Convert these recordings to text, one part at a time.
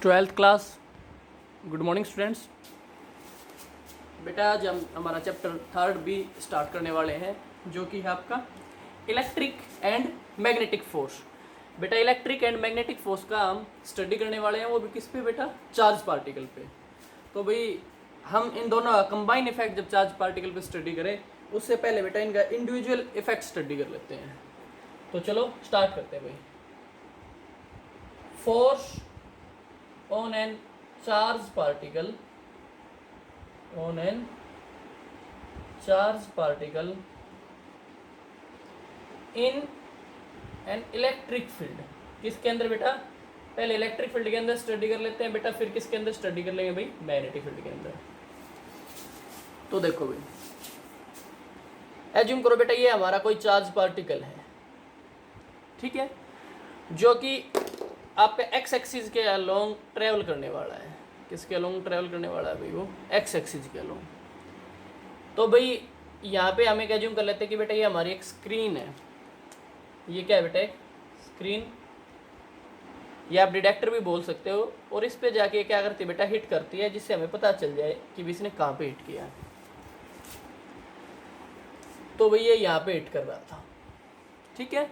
Twelfth class. Good morning students. बेटा आज हम हमारा चैप्टर 3 भी स्टार्ट करने वाले हैं, जो कि है आपका इलेक्ट्रिक एंड मैग्नेटिक फोर्स। बेटा इलेक्ट्रिक एंड मैग्नेटिक फोर्स का हम स्टडी करने वाले हैं, वो भी किस पे बेटा? चार्ज पार्टिकल पे। तो भाई हम इन दोनों का कंबाइन इफेक्ट जब चार्ज पार्टिकल पे स्टडी करें, उससे पहले बेटा इनका इंडिविजुअल इफेक्ट स्टडी कर लेते हैं। तो चलो स्टार्ट करते हैं भाई। Force on an charged particle in an electric field। किसके अंदर बेटा? पहले इलेक्ट्रिक फील्ड के अंदर स्टडी कर लेते हैं बेटा, फिर किसके अंदर स्टडी कर लेंगे भाई? मैग्नेटिक फील्ड के अंदर। तो देखो भाई, एज्यूम करो बेटा ये हमारा कोई चार्ज पार्टिकल है, ठीक है, जो कि आपके एक्स एक्सिस के अलोंग ट्रेवल करने वाला है। किसके अलोंग ट्रेवल करने वाला है भाई? वो एक्स एक्सिस के अलोंग। तो भाई यहाँ पे हमें एज्यूम कर लेते हैं कि बेटा ये हमारी एक स्क्रीन है। ये क्या है बेटा? एक स्क्रीन, या आप डिटेक्टर भी बोल सकते हो। और इस पे जाके क्या करती है बेटा? हिट करती है, जिससे हमें पता चल जाए कि इसने कहाँ पे हिट किया है। तो भाई ये यहाँ पे हिट कर रहा था, ठीक है।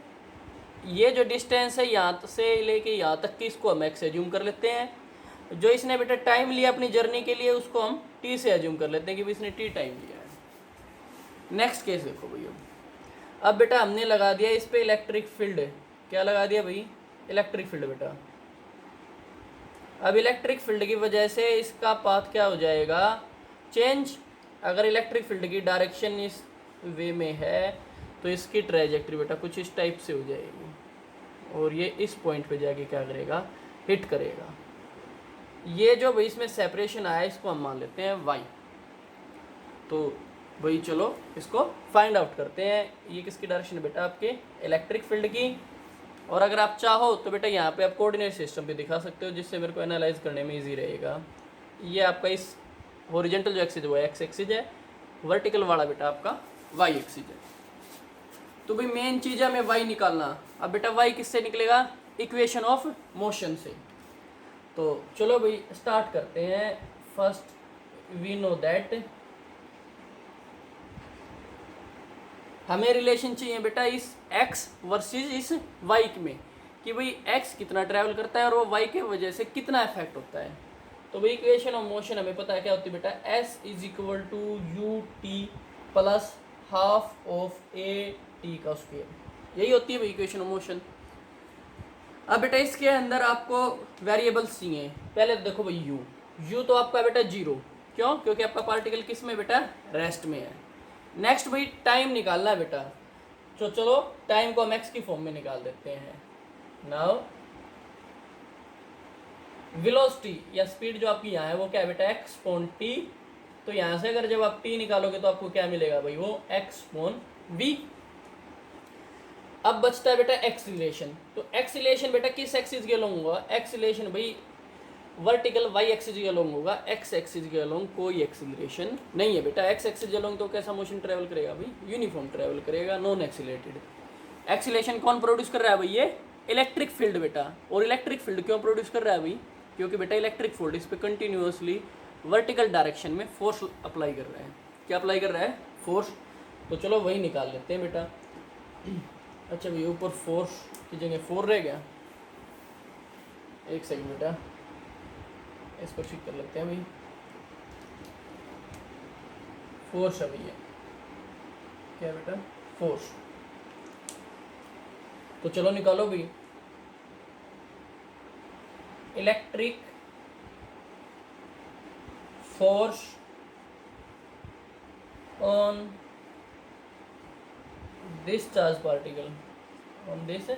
ये जो डिस्टेंस है यहाँ से लेके यहाँ तक की, इसको हम एक्स एज्यूम कर लेते हैं। जो इसने बेटा टाइम लिया अपनी जर्नी के लिए, उसको हम टी से एज्यूम कर लेते हैं कि इसने टी टाइम लिया है। नेक्स्ट केस देखो भैया, अब बेटा हमने लगा दिया इस पे इलेक्ट्रिक फील्ड। क्या लगा दिया भाई? इलेक्ट्रिक फील्ड बेटा। अब इलेक्ट्रिक फील्ड की वजह से इसका पाथ क्या हो जाएगा? चेंज। अगर इलेक्ट्रिक फील्ड की डायरेक्शन इस वे में है तो इसकी ट्रैजेक्टरी बेटा कुछ इस टाइप से हो जाएगी, और ये इस पॉइंट पे जाके क्या करेगा? हिट करेगा। ये जो भाई इसमें सेपरेशन आया, इसको हम मान लेते हैं वाई। तो भाई चलो इसको फाइंड आउट करते हैं। ये किसकी डायरेक्शन है बेटा? आपके इलेक्ट्रिक फील्ड की। और अगर आप चाहो तो बेटा यहाँ पे आप कोऑर्डिनेट सिस्टम भी दिखा सकते हो, जिससे मेरे को एनालाइज करने में ईजी रहेगा। ये आपका इस हॉरिजॉन्टल जो एक्सिस है वो एक्स एक्सिस है, वर्टिकल वाला बेटा आपका वाई एक्सिस है। तो भाई मेन चीज़ है हमें वाई निकालना। अब बेटा वाई किससे निकलेगा? इक्वेशन ऑफ मोशन से। तो चलो भाई स्टार्ट करते हैं। फर्स्ट वी नो दैट हमें रिलेशन चाहिए बेटा इस x वर्सेस इस y में, कि भाई x कितना ट्रैवल करता है और वो y के वजह से कितना इफेक्ट होता है। तो भाई इक्वेशन ऑफ मोशन हमें पता है क्या होती है बेटा? s is equal to U T plus half of A T का स्क्वायर। यही होती है भाई इक्वेशन ऑफ मोशन। अब बेटा इसके अंदर आपको वेरिएबल्स चाहिए। पहले देखो भाई u तो आपका बेटा 0। क्यों? क्योंकि आपका पार्टिकल किस में बेटा? रेस्ट में है। नेक्स्ट भाई टाइम निकालना है बेटा। तो चलो टाइम को हम एक्स की फॉर्म में निकाल देते हैं। नाउ वेलोसिटी या स्पीड जो आपकी यहाँ है वो क्या है बेटा? X upon T. तो यहाँ से अगर जब आप टी निकालोगे तो आपको क्या मिलेगा भाई? वो एक्स पॉन वी। अब बचता है बेटा एक्सीलरेशन। तो एक्सीलरेशन बेटा किस एक्सिस के अलोंग होगा? एक्सीलरेशन भाई वर्टिकल वाई एक्सिस के अलोंग होगा, एक्स एक्सिस के अलोंग कोई एक्सीलरेशन नहीं है बेटा। एक्स एक्सिस के अलोंग तो कैसा मोशन ट्रेवल करेगा भाई? यूनिफॉर्म ट्रेवल करेगा, नॉन एक्सीलरेटेड। एक्सीलरेशन कौन प्रोड्यूस कर रहा है भाई? ये इलेक्ट्रिक फील्ड बेटा। और इलेक्ट्रिक फील्ड क्यों प्रोड्यूस कर रहा है भाई? क्योंकि बेटा इलेक्ट्रिक फील्ड इस पर कंटिन्यूसली वर्टिकल डायरेक्शन में फोर्स अप्लाई कर रहा है। क्या अप्लाई कर रहा है? फोर्स। तो चलो वही निकाल लेते हैं बेटा। अच्छा भैया ऊपर फोर्स की जगह 4 रह गया। एक सेकंड बेटा, इसको ठीक कर लेते हैं भाई। फोर्स है भैया, क्या बेटा? फोर्स। तो चलो निकालो भाई। Electric force on this charge particle, on this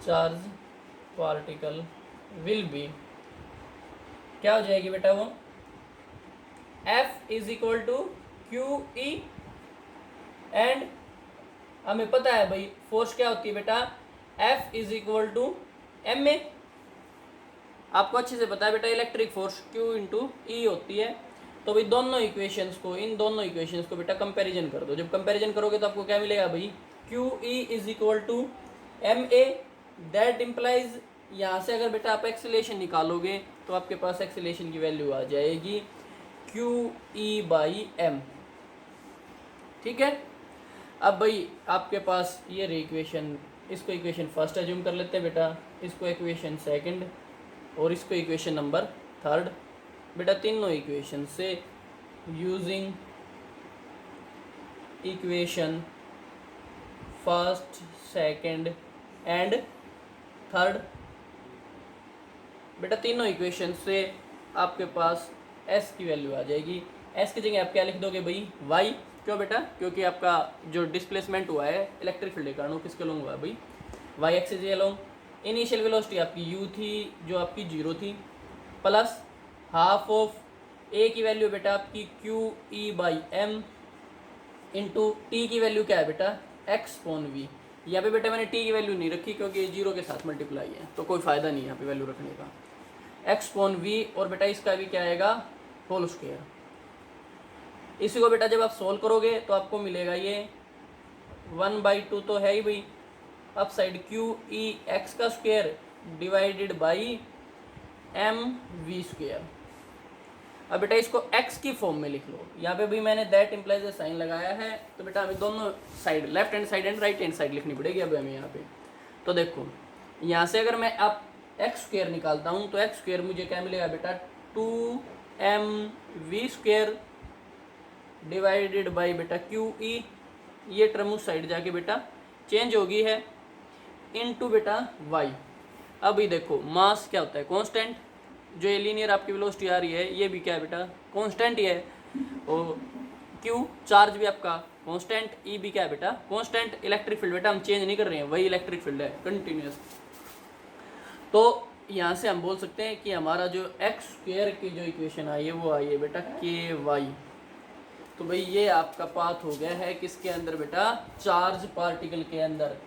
charge particle will be, क्या हो जाएगी बेटा? वो F is equal to Q E. And हमें पता है भाई फोर्स क्या होती है बेटा? F is equal to M A. आपको अच्छे से पता है बेटा electric force Q into E होती है। तो भाई दोनों इक्वेशंस को, इन दोनों इक्वेशंस को बेटा कंपैरिजन कर दो। जब कंपैरिजन करोगे तो आपको क्या मिलेगा भाई? Q E is equal to M A. That implies यहाँ से अगर बेटा आप एक्सेलेरेशन निकालोगे तो आपके पास एक्सेलेरेशन की वैल्यू आ जाएगी QE/m। ठीक है, अब भाई आपके पास ये रही इक्वेशन, इसको इक्वेशन फर्स्ट एज्यूम कर लेते हैं बेटा, इसको इक्वेशन सेकंड और इसको इक्वेशन नंबर थर्ड। बेटा तीनों इक्वेशन से using equation first second and third, बेटा तीनों इक्वेशन से आपके पास s की वैल्यू आ जाएगी। s की जगह आप क्या लिख दोगे भाई, y। क्यों बेटा, क्योंकि आपका जो डिस्प्लेसमेंट हुआ है इलेक्ट्रिक फील्ड के कारण वो किसके लॉन्ग हुआ है भाई, y एक्सिस के लॉन्ग। इनिशियल वेलोसिटी आपकी u थी जो आपकी 0 थी, प्लस हाफ ऑफ a की वैल्यू बेटा आपकी QE/m इंटू टी की वैल्यू क्या है बेटा x/v। यहाँ पे बेटा मैंने t की वैल्यू नहीं रखी क्योंकि ये 0 के साथ मल्टीप्लाई है तो कोई फ़ायदा नहीं है यहाँ पे वैल्यू रखने का, x/v। और बेटा इसका भी क्या आएगा, होल स्क्वायर। इसी को बेटा जब आप सोल्व करोगे तो आपको मिलेगा ये 1/2 तो है ही भाई, अप साइड QE(x) का स्क्वायर डिवाइडेड बाई mv²। अब बेटा इसको x की फॉर्म में लिख लो, यहाँ पे भी मैंने दैट इम्प्लाइज ए साइन लगाया है, तो बेटा हमें दोनों side left hand side and right hand side लिखनी पड़ेगी अब हमें यहाँ पे। तो देखो यहाँ से अगर मैं अब x² निकालता हूँ तो x² मुझे क्या मिलेगा बेटा 2mv² डिवाइडेड बाई बेटा QE, ये टर्म उस साइड जाके बेटा चेंज होगी है, इनटू बेटा y। अब ये देखो मास क्या होता है, कांस्टेंट। जो ये लीनियर आपकी वेलोसिटी आ रही है ये भी क्या है बेटा कांस्टेंट ही है, और Q चार्ज भी आपका कांस्टेंट, E भी क्या है बेटा कांस्टेंट। इलेक्ट्रिक फील्ड बेटा हम चेंज नहीं कर रहे हैं, वही इलेक्ट्रिक फील्ड है कंटिन्यूस। तो यहाँ से हम बोल सकते हैं कि हमारा जो x² की जो इक्वेशन आई है वो आई है बेटा KY। तो भाई ये आपका पाथ हो गया है किसके अंदर बेटा, चार्ज पार्टिकल के अंदर।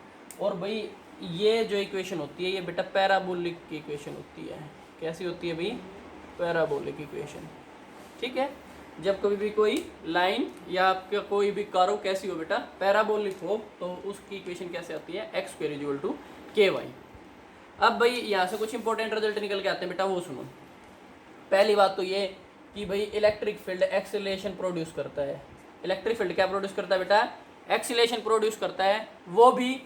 और भाई ये जो इक्वेशन होती है ये बेटा पैराबोलिक की इक्वेशन होती है। कैसी होती है भाई, पैराबोलिक इक्वेशन। ठीक है, जब कभी भी कोई लाइन या आपका कोई भी कर्व कैसी हो बेटा पैराबोलिक हो तो उसकी इक्वेशन कैसे आती है, x² = KY। अब भाई यहाँ से कुछ इंपॉर्टेंट रिजल्ट निकल के आते हैं बेटा, वो सुनो। पहली बात तो ये कि भाई इलेक्ट्रिक फील्ड एक्सीलरेशन प्रोड्यूस करता है। इलेक्ट्रिक फील्ड क्या प्रोड्यूस करता है बेटा, एक्सीलरेशन प्रोड्यूस करता है, वो भी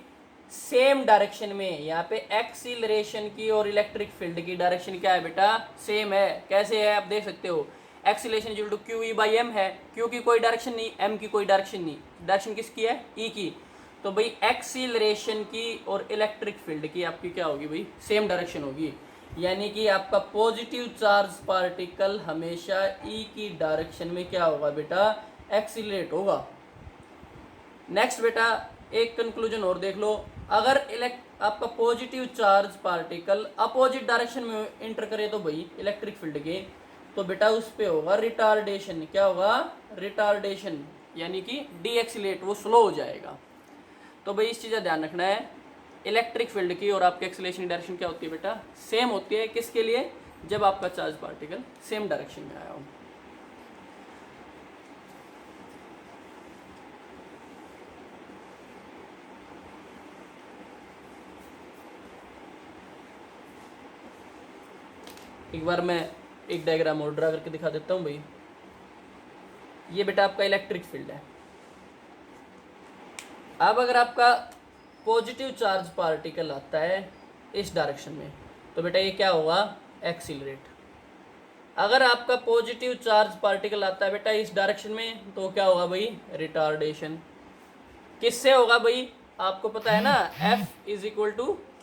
सेम डायरेक्शन में। यहाँ पे एक्सीलरेशन की और इलेक्ट्रिक फील्ड की डायरेक्शन क्या है बेटा, सेम है। कैसे है आप देख सकते हो, एक्सीलरेशन = QE/m है, Q की कोई डायरेक्शन नहीं, m की कोई डायरेक्शन नहीं, डायरेक्शन किसकी है, E की। तो भाई एक्सीलरेशन की और इलेक्ट्रिक फील्ड की आपकी क्या होगी भाई, सेम डायरेक्शन होगी। यानी कि आपका पॉजिटिव चार्ज पार्टिकल हमेशा E की डायरेक्शन में क्या होगा बेटा, एक्सीलरेट होगा। नेक्स्ट बेटा एक कंक्लूजन और देख लो, अगर आपका positive charge particle opposite direction में इंटर करे तो भाई इलेक्ट्रिक फील्ड के, तो बेटा उस पे होगा रिटार्डेशन। क्या होगा, रिटार्डेशन, यानी कि डी एक्सीलरेट, वो स्लो हो जाएगा। तो भाई इस चीज़ का ध्यान रखना है, इलेक्ट्रिक फील्ड की और आपके एक्सीलरेशन डायरेक्शन क्या होती है बेटा, सेम होती है। किसके लिए, जब आपका चार्ज पार्टिकल सेम डायरेक्शन में आया हो। एक बार मैं एक डायग्राम और ड्रा करके दिखा देता हूँ भाई। ये बेटा आपका इलेक्ट्रिक फील्ड है। अब अगर आपका पॉजिटिव चार्ज पार्टिकल आता है इस डायरेक्शन में तो बेटा ये क्या होगा, एक्सीलरेट। अगर आपका पॉजिटिव चार्ज पार्टिकल आता है बेटा इस डायरेक्शन में तो क्या होगा भाई, रिटार्डेशन। किससे होगा भाई, आपको पता है ना, F =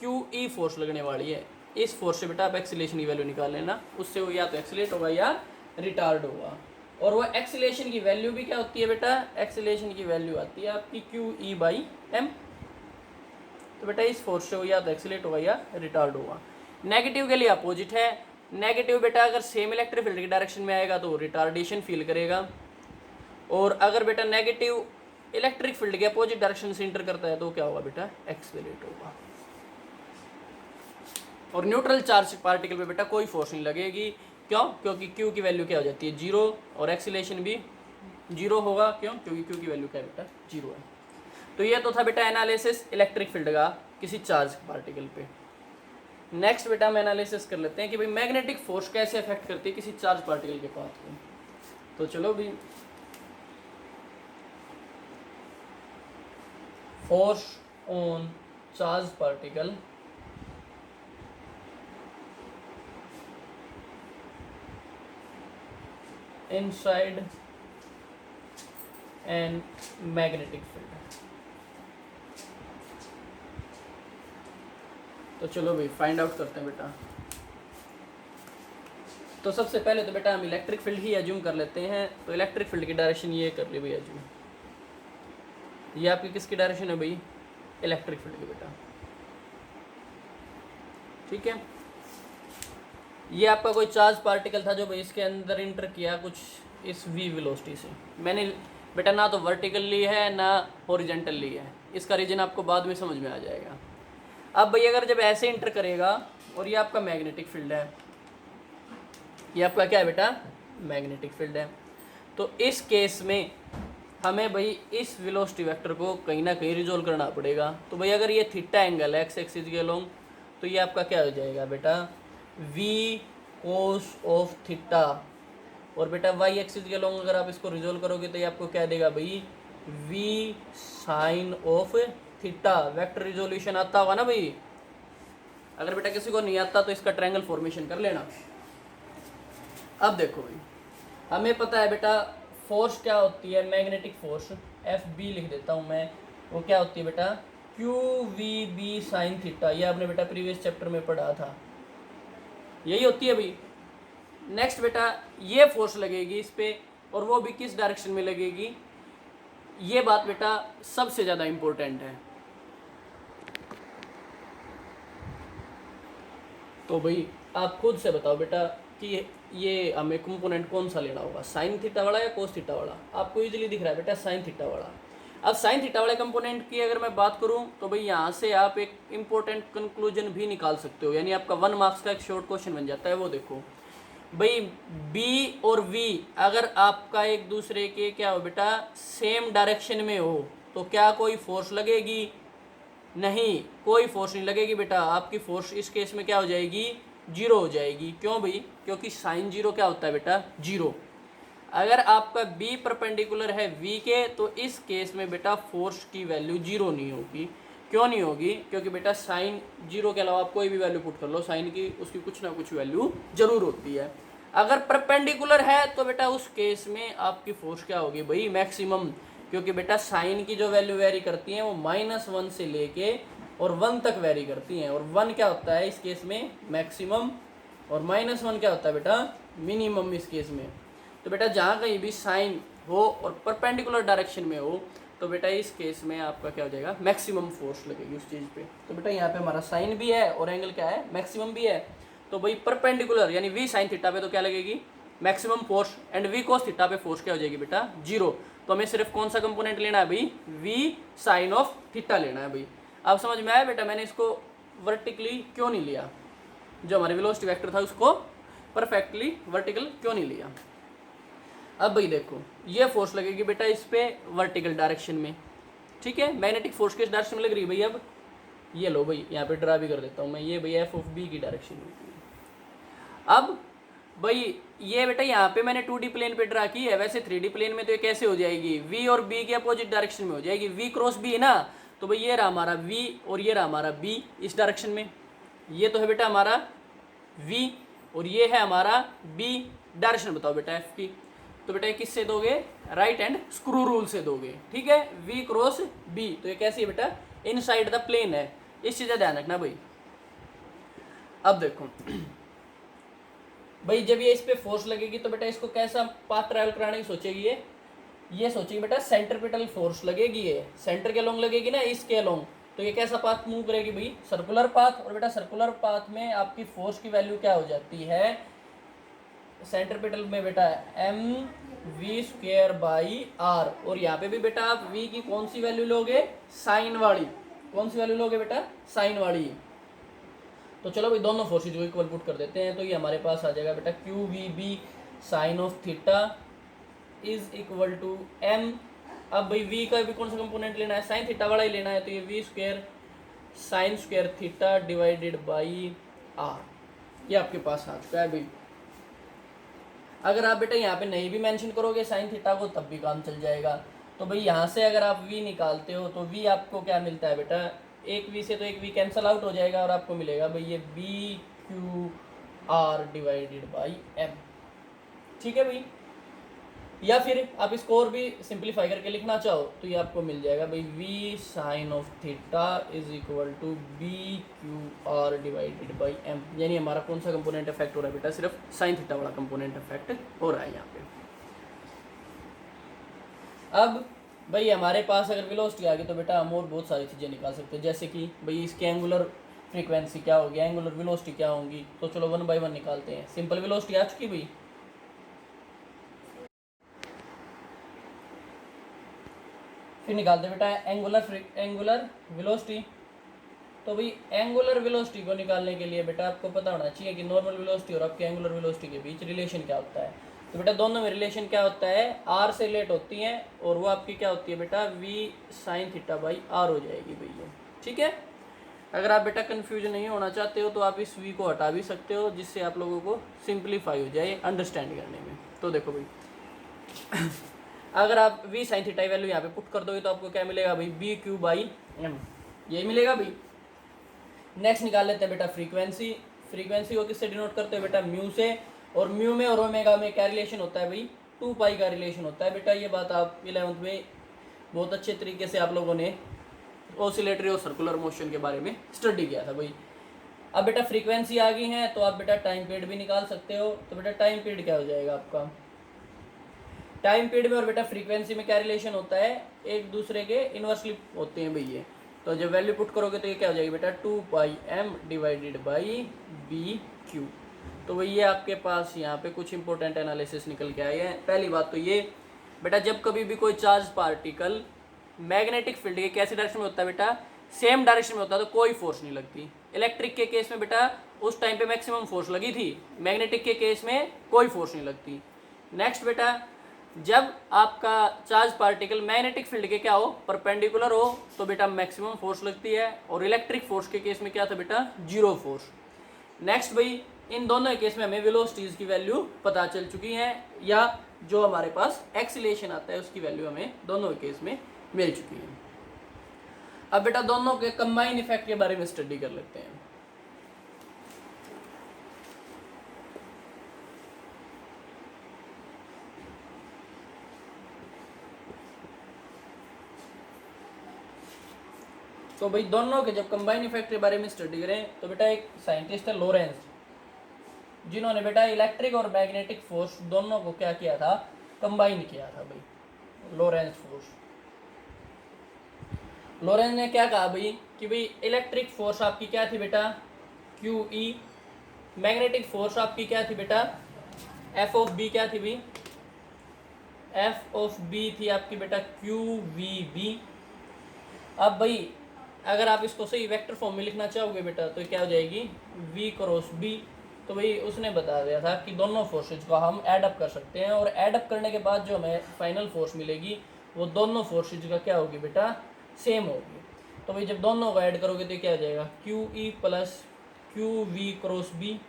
QE फोर्स लगने वाली है। इस फोर्स से बेटा आप एक्सीलरेशन की वैल्यू निकाल लेना, उससे वो या तो एक्सीलरेट होगा या रिटार्ड होगा। और वो एक्सीलरेशन की वैल्यू भी क्या होती है बेटा, एक्सीलरेशन की वैल्यू आती है आपकी QE/m। तो बेटा इस फोर्स से वो या तो एक्सीलरेट होगा या रिटार्ड होगा। नेगेटिव के लिए अपोजिट है, नेगेटिव बेटा अगर सेम इलेक्ट्रिक फील्ड की डायरेक्शन में आएगा तो रिटार्डेशन फील करेगा, और अगर बेटा नेगेटिव इलेक्ट्रिक फील्ड के अपोजिट डायरेक्शन से इंटर करता है तो क्या होगा बेटा, एक्सीलरेट होगा। और न्यूट्रल चार्ज पार्टिकल पे बेटा कोई फोर्स नहीं लगेगी। क्यों, क्योंकि Q की वैल्यू क्या हो जाती है, 0, और एक्सीलरेशन भी 0 होगा। क्यों, क्योंकि Q की वैल्यू क्या है बेटा, 0 है। तो ये तो था बेटा एनालिसिस इलेक्ट्रिक फील्ड का किसी चार्ज पार्टिकल पे। नेक्स्ट बेटा हम एनालिसिस कर लेते हैं कि भाई मैग्नेटिक फोर्स कैसे अफेक्ट करती है किसी चार्ज पार्टिकल के पाथ को। तो चलो भी, force on charge particle inside N magnetic field. तो चलो भाई फाइंड आउट करते हैं बेटा। तो सबसे पहले तो बेटा हम इलेक्ट्रिक फील्ड ही एज्यूम कर लेते हैं। तो इलेक्ट्रिक फील्ड की डायरेक्शन ये कर ली भाई एज्यूम, ये आपकी किसकी डायरेक्शन है भाई, इलेक्ट्रिक फील्ड की बेटा, ठीक है। ये आपका कोई चार्ज पार्टिकल था जो भाई इसके अंदर इंटर किया कुछ इस v वेलोसिटी से। मैंने बेटा ना तो वर्टिकल ली है ना हॉरिजेंटल ली है, इसका रीजन आपको बाद में समझ में आ जाएगा। अब भाई अगर जब ऐसे इंटर करेगा और ये आपका मैग्नेटिक फील्ड है, ये आपका क्या है बेटा, मैग्नेटिक फील्ड है, तो इस केस में हमें भाई इस वेलोसिटी वेक्टर को कहीं ना कहीं रिजोल्व करना पड़ेगा। तो भाई अगर ये थीटा एंगल है एक्स एक्सिस के अलोंग, तो ये आपका क्या हो जाएगा बेटा, v कोस ऑफ थीटा, और बेटा y एक्सिस के अलोंग अगर आप इसको रिजोल्व करोगे तो ये आपको क्या देगा भाई, v sine of theta. Vector resolution आता होगा ना भाई, अगर बेटा किसी को नहीं आता तो इसका ट्रायंगल फॉर्मेशन कर लेना। अब देखो भाई, हमें पता है बेटा फोर्स क्या होती है, मैग्नेटिक फोर्स एफ बी लिख देता हूँ मैं, वो क्या होती है बेटा, Q V B sine theta. ये आपने बेटा प्रीवियस चैप्टर में पढ़ा था, यही होती है भाई। नेक्स्ट बेटा ये फोर्स लगेगी इस पे, और वो भी किस डायरेक्शन में लगेगी, ये बात बेटा सबसे ज़्यादा इम्पोर्टेंट है। तो भाई आप खुद से बताओ बेटा कि ये हमें कंपोनेंट कौन सा लेना होगा, साइन थीटा वाला या कोस थीटा वाला। आपको इजीली दिख रहा है बेटा साइन थीटा वाला। अब साइन थीटा वाले कंपोनेंट की अगर मैं बात करूं तो भाई यहाँ से आप एक इम्पोर्टेंट कंक्लूजन भी निकाल सकते हो, यानी आपका 1 मार्क्स का एक शॉर्ट क्वेश्चन बन जाता है। वो देखो भाई बी और वी अगर आपका एक दूसरे के क्या हो बेटा, सेम डायरेक्शन में हो, तो क्या कोई फोर्स लगेगी, नहीं, कोई फोर्स नहीं लगेगी बेटा। आपकी फोर्स इस केस में क्या हो जाएगी, जीरो हो जाएगी। क्यों भाई, क्योंकि साइन जीरो क्या होता है बेटा, जीरो। अगर आपका b परपेंडिकुलर है v के, तो इस केस में बेटा फोर्स की वैल्यू जीरो नहीं होगी। क्यों नहीं होगी, क्योंकि बेटा साइन जीरो के अलावा आप कोई भी वैल्यू पुट कर लो, साइन की उसकी कुछ ना कुछ वैल्यू जरूर होती है। अगर परपेंडिकुलर है तो बेटा उस केस में आपकी फोर्स क्या होगी भाई, मैक्सिमम, क्योंकि बेटा साइन की जो वैल्यू वेरी करती है वो -1 से लेके और 1 तक वेरी करती हैं, और 1 क्या होता है इस केस में, मैक्सिमम, और -1 क्या होता है बेटा, मिनिमम इस केस में। तो बेटा जहाँ कहीं भी साइन हो और परपेंडिकुलर डायरेक्शन में हो, तो बेटा इस केस में आपका क्या हो जाएगा, मैक्सिमम फोर्स लगेगी उस चीज़ पे। तो बेटा यहाँ पे हमारा साइन भी है और एंगल क्या है, मैक्सिमम भी है। तो भाई परपेंडिकुलर यानी v साइन थीटा पे तो क्या लगेगी, maximum force, and v cos theta पे फोर्स क्या हो जाएगी बेटा, जीरो। तो हमें सिर्फ कौन सा कंपोनेंट लेना है भाई, v साइन ऑफ थीटा लेना है भाई। अब समझ में आया बेटा मैंने इसको वर्टिकली क्यों नहीं लिया, जो हमारे वेलोसिटी वेक्टर था उसको परफेक्टली वर्टिकल क्यों नहीं लिया। अब भाई देखो ये फोर्स लगेगी बेटा इस पे वर्टिकल डायरेक्शन में, ठीक है। मैग्नेटिक फोर्स किस डायरेक्शन में लग रही है भाई, अब ये लो भाई यहाँ पे ड्रा भी कर देता हूँ मैं, ये भाई एफ ऑफ बी की डायरेक्शन में। अब भाई ये बेटा यहाँ पे मैंने 2D प्लेन पे ड्रा की है, वैसे 3D प्लेन में तो ये कैसे हो जाएगी, v और b के अपोजिट डायरेक्शन में हो जाएगी, v क्रॉस b है ना। तो भाई ये रहा हमारा v और ये रहा हमारा b इस डायरेक्शन में, ये तो है बेटा हमारा v और ये है हमारा b। डायरेक्शन बताओ बेटा f की, तो बेटा किससे दोगे, राइट हैंड स्क्रू रूल से दोगे, ठीक है। v क्रॉस b, तो ये कैसी है बेटा, इनसाइड द प्लेन है, इस चीज़ का ध्यान रखना भाई। अब देखो भाई जब ये इस पे फोर्स लगेगी तो बेटा इसको कैसा पाथ ट्रैवल कराने की सोचेगी, ये सोचेगी बेटा सेंट्रीपिटल फोर्स लगेगी, ये सेंटर के अलोंग लगेगी ना, इसके अलोंग। तो ये कैसा पाथ मूव करेगी भाई, सर्कुलर पाथ। और बेटा सर्कुलर पाथ में आपकी फोर्स की वैल्यू क्या हो जाती है, सेंट्रीपिटल में बेटा mv²/r। और यहाँ पे भी बेटा आप v की कौन सी वैल्यू लोगे, साइन वाली। कौन सी वैल्यू लोगे बेटा, साइन वाली। तो चलो भाई दोनों फोर्सेज को इक्वल पुट कर देते हैं, तो ये हमारे पास आ जाएगा बेटा Q V B sine of theta is equal to m। अब भाई v का भी कौन सा कंपोनेंट लेना है, साइन थीटा वाला ही लेना है, तो ये v² sine square theta divided by R, ये आपके पास आ चुका है भाई। अगर आप बेटा यहाँ पे नहीं भी मेंशन करोगे साइन थीटा को तब भी काम चल जाएगा। तो भाई यहाँ से अगर आप v निकालते हो तो v आपको क्या मिलता है बेटा, एक v से तो एक v कैंसिल आउट हो जाएगा और आपको मिलेगा भाई ये B Q R divided by M. ठीक है भाई। या फिर आप इसको और भी सिंप्लीफाई करके लिखना चाहो तो ये आपको मिल जाएगा भाई v sine of theta is equal to B Q R divided by M. यानी हमारा कौन सा कंपोनेंट इफेक्ट हो रहा है बेटा, सिर्फ साइन थीटा वाला कंपोनेंट इफेक्ट हो रहा है यहाँ पे। अब भाई हमारे पास अगर वेलोसिटी आ गई तो बेटा हम और बहुत सारी चीज़ें निकाल सकते हैं, जैसे कि भाई इसके एंगुलर फ्रीक्वेंसी क्या होगी, एंगुलर वेलोसिटी क्या होंगी। तो चलो 1 बाय 1 निकालते हैं। सिंपल वेलोसिटी आ चुकी भाई, फिर निकालते हैं बेटा एंगुलर वेलोसिटी। तो भाई एंगुलर वेलोसिटी को निकालने के लिए बेटा आपको पता होना चाहिए कि नॉर्मल वेलोसिटी और आपके एंगुलर वेलोसिटी के बीच रिलेशन क्या होता है। तो बेटा दोनों में रिलेशन क्या होता है, आर से रिलेट होती है और वो आपकी क्या होती है बेटा, V sine theta by R हो जाएगी भैया। ठीक है। अगर आप बेटा कंफ्यूज नहीं होना चाहते हो तो आप इस वी को हटा भी सकते हो, जिससे आप लोगों को सिंप्लीफाई हो जाए अंडरस्टैंड करने में। तो देखो भाई अगर आप वी साइन थीटा वैल्यू यहाँ पे पुट कर दोगे तो आपको क्या मिलेगा भाई, बी क्यू बाई एम, यही मिलेगा भाई। नेक्स्ट निकाल लेते हैं बेटा फ्रीक्वेंसी। फ्रीक्वेंसी को किससे डिनोट करते हैं बेटा, म्यू से। और म्यू में और ओमेगा में क्या रिलेशन होता है भाई, 2 पाई का रिलेशन होता है बेटा। ये बात आप 11th में बहुत अच्छे तरीके से आप लोगों ने ऑसिलेटरी और सर्कुलर मोशन के बारे में स्टडी किया था भाई। अब बेटा फ्रीक्वेंसी आ गई है तो आप बेटा टाइम पीरियड भी निकाल सकते हो। तो बेटा टाइम पीरियड क्या हो जाएगा आपका, टाइम पीरियड में और बेटा फ्रीक्वेंसी में क्या रिलेशन होता है, एक दूसरे के इन्वर्सली होते हैं भैया। तो जब वैल्यू पुट करोगे तो ये क्या हो जाएगी बेटा, 2 pi M divided by B Q. तो भाई ये आपके पास यहाँ पे कुछ इंपॉर्टेंट एनालिसिस निकल के आए हैं। पहली बात तो ये बेटा, जब कभी भी कोई चार्ज पार्टिकल मैग्नेटिक फील्ड के कैसे डायरेक्शन में होता है बेटा, सेम डायरेक्शन में होता है तो कोई फोर्स नहीं लगती। इलेक्ट्रिक के केस में बेटा उस टाइम पे मैक्सिमम फोर्स लगी थी, मैग्नेटिक के केस में कोई फोर्स नहीं लगती। नेक्स्ट बेटा, जब आपका चार्ज पार्टिकल मैग्नेटिक फील्ड के क्या हो, परपेंडिकुलर हो तो बेटा मैक्सिमम फोर्स लगती है। और इलेक्ट्रिक फोर्स के केस में क्या था बेटा, 0 फोर्स। नेक्स्ट भाई, इन दोनों केस में हमें वेलोसिटीज की वैल्यू पता चल चुकी है, या जो हमारे पास एक्सीलरेशन आता है उसकी वैल्यू हमें दोनों केस में मिल चुकी है। अब बेटा दोनों के कंबाइन इफेक्ट के बारे में स्टडी कर लेते हैं। तो भाई दोनों के जब कंबाइन इफेक्ट के बारे में स्टडी करें तो बेटा एक साइंटिस्ट है लोरेंस, जिन्होंने बेटा इलेक्ट्रिक और मैग्नेटिक फोर्स दोनों को क्या किया था, कंबाइन किया था भाई, लोरेंस फोर्स। लोरेंस ने क्या कहा भाई कि भाई इलेक्ट्रिक फोर्स आपकी क्या थी बेटा, क्यू ई, मैग्नेटिक फोर्स आपकी क्या थी बेटा, एफ ऑफ बी क्या थी भाई, एफ ऑफ बी थी आपकी बेटा क्यू वी बी। अब भाई अगर आप इसको सही वेक्टर फॉर्म में लिखना चाहोगे बेटा तो क्या हो जाएगी, v क्रॉस b। तो भाई उसने बता दिया था कि दोनों फोर्सेज को हम ऐड अप कर सकते हैं, और ऐड अप करने के बाद जो हमें फाइनल फोर्स मिलेगी वो दोनों फोर्सेज का क्या होगी बेटा, सेम होगी। तो भाई जब दोनों को ऐड करोगे तो क्या हो जाएगा, Q E plus Q V cross B.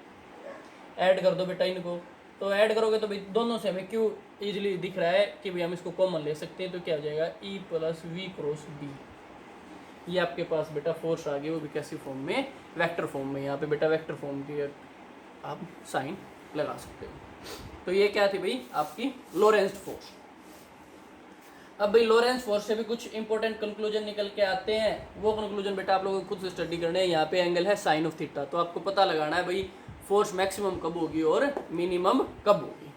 Add कर दो बेटा इनको, तो ऐड करोगे तो भाई दोनों से हमें क्यू इजीली दिख रहा है कि भाई हम इसको कॉमन ले सकते हैं। तो क्या हो जाएगा, E plus V cross B. ये आपके पास बेटा फोर्स आ गई, वो भी कैसी फॉर्म में, वेक्टर फॉर्म में। यहाँ पे बेटा वेक्टर फॉर्म की आप साइन लगा सकते हो। तो ये क्या थी भाई आपकी लोरेंस फोर्स। अब भाई लोरेंस फोर्स से भी कुछ इंपॉर्टेंट कंक्लूजन निकल के आते हैं। वो कंक्लूजन बेटा आप लोगों को खुद से स्टडी करने हैं। यहाँ पे एंगल है साइन ऑफ थीटा, तो आपको पता लगाना है भाई फोर्स मैक्सिमम कब होगी और मिनिमम कब होगी।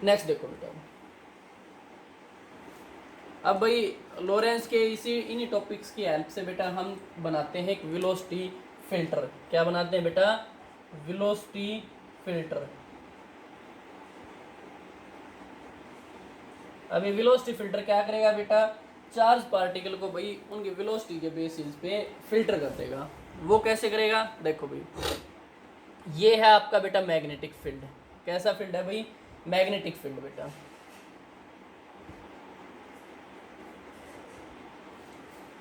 नेक्स्ट देखो बेटा, अब भाई लोरेंस के इन्हीं टॉपिक्स की हेल्प से बेटा हम बनाते हैं एक वेलोसिटी फिल्टर। क्या बनाते हैं बेटा, वेलोसिटी फिल्टर। अभी वेलोसिटी फिल्टर क्या करेगा बेटा, चार्ज पार्टिकल को भाई उनकी वेलोसिटी के बेसिस पे फिल्टर कर देगा। वो कैसे करेगा, देखो भाई ये है आपका बेटा मैग्नेटिक फील्ड। कैसा फील्ड है भाई, मैग्नेटिक फील्ड बेटा।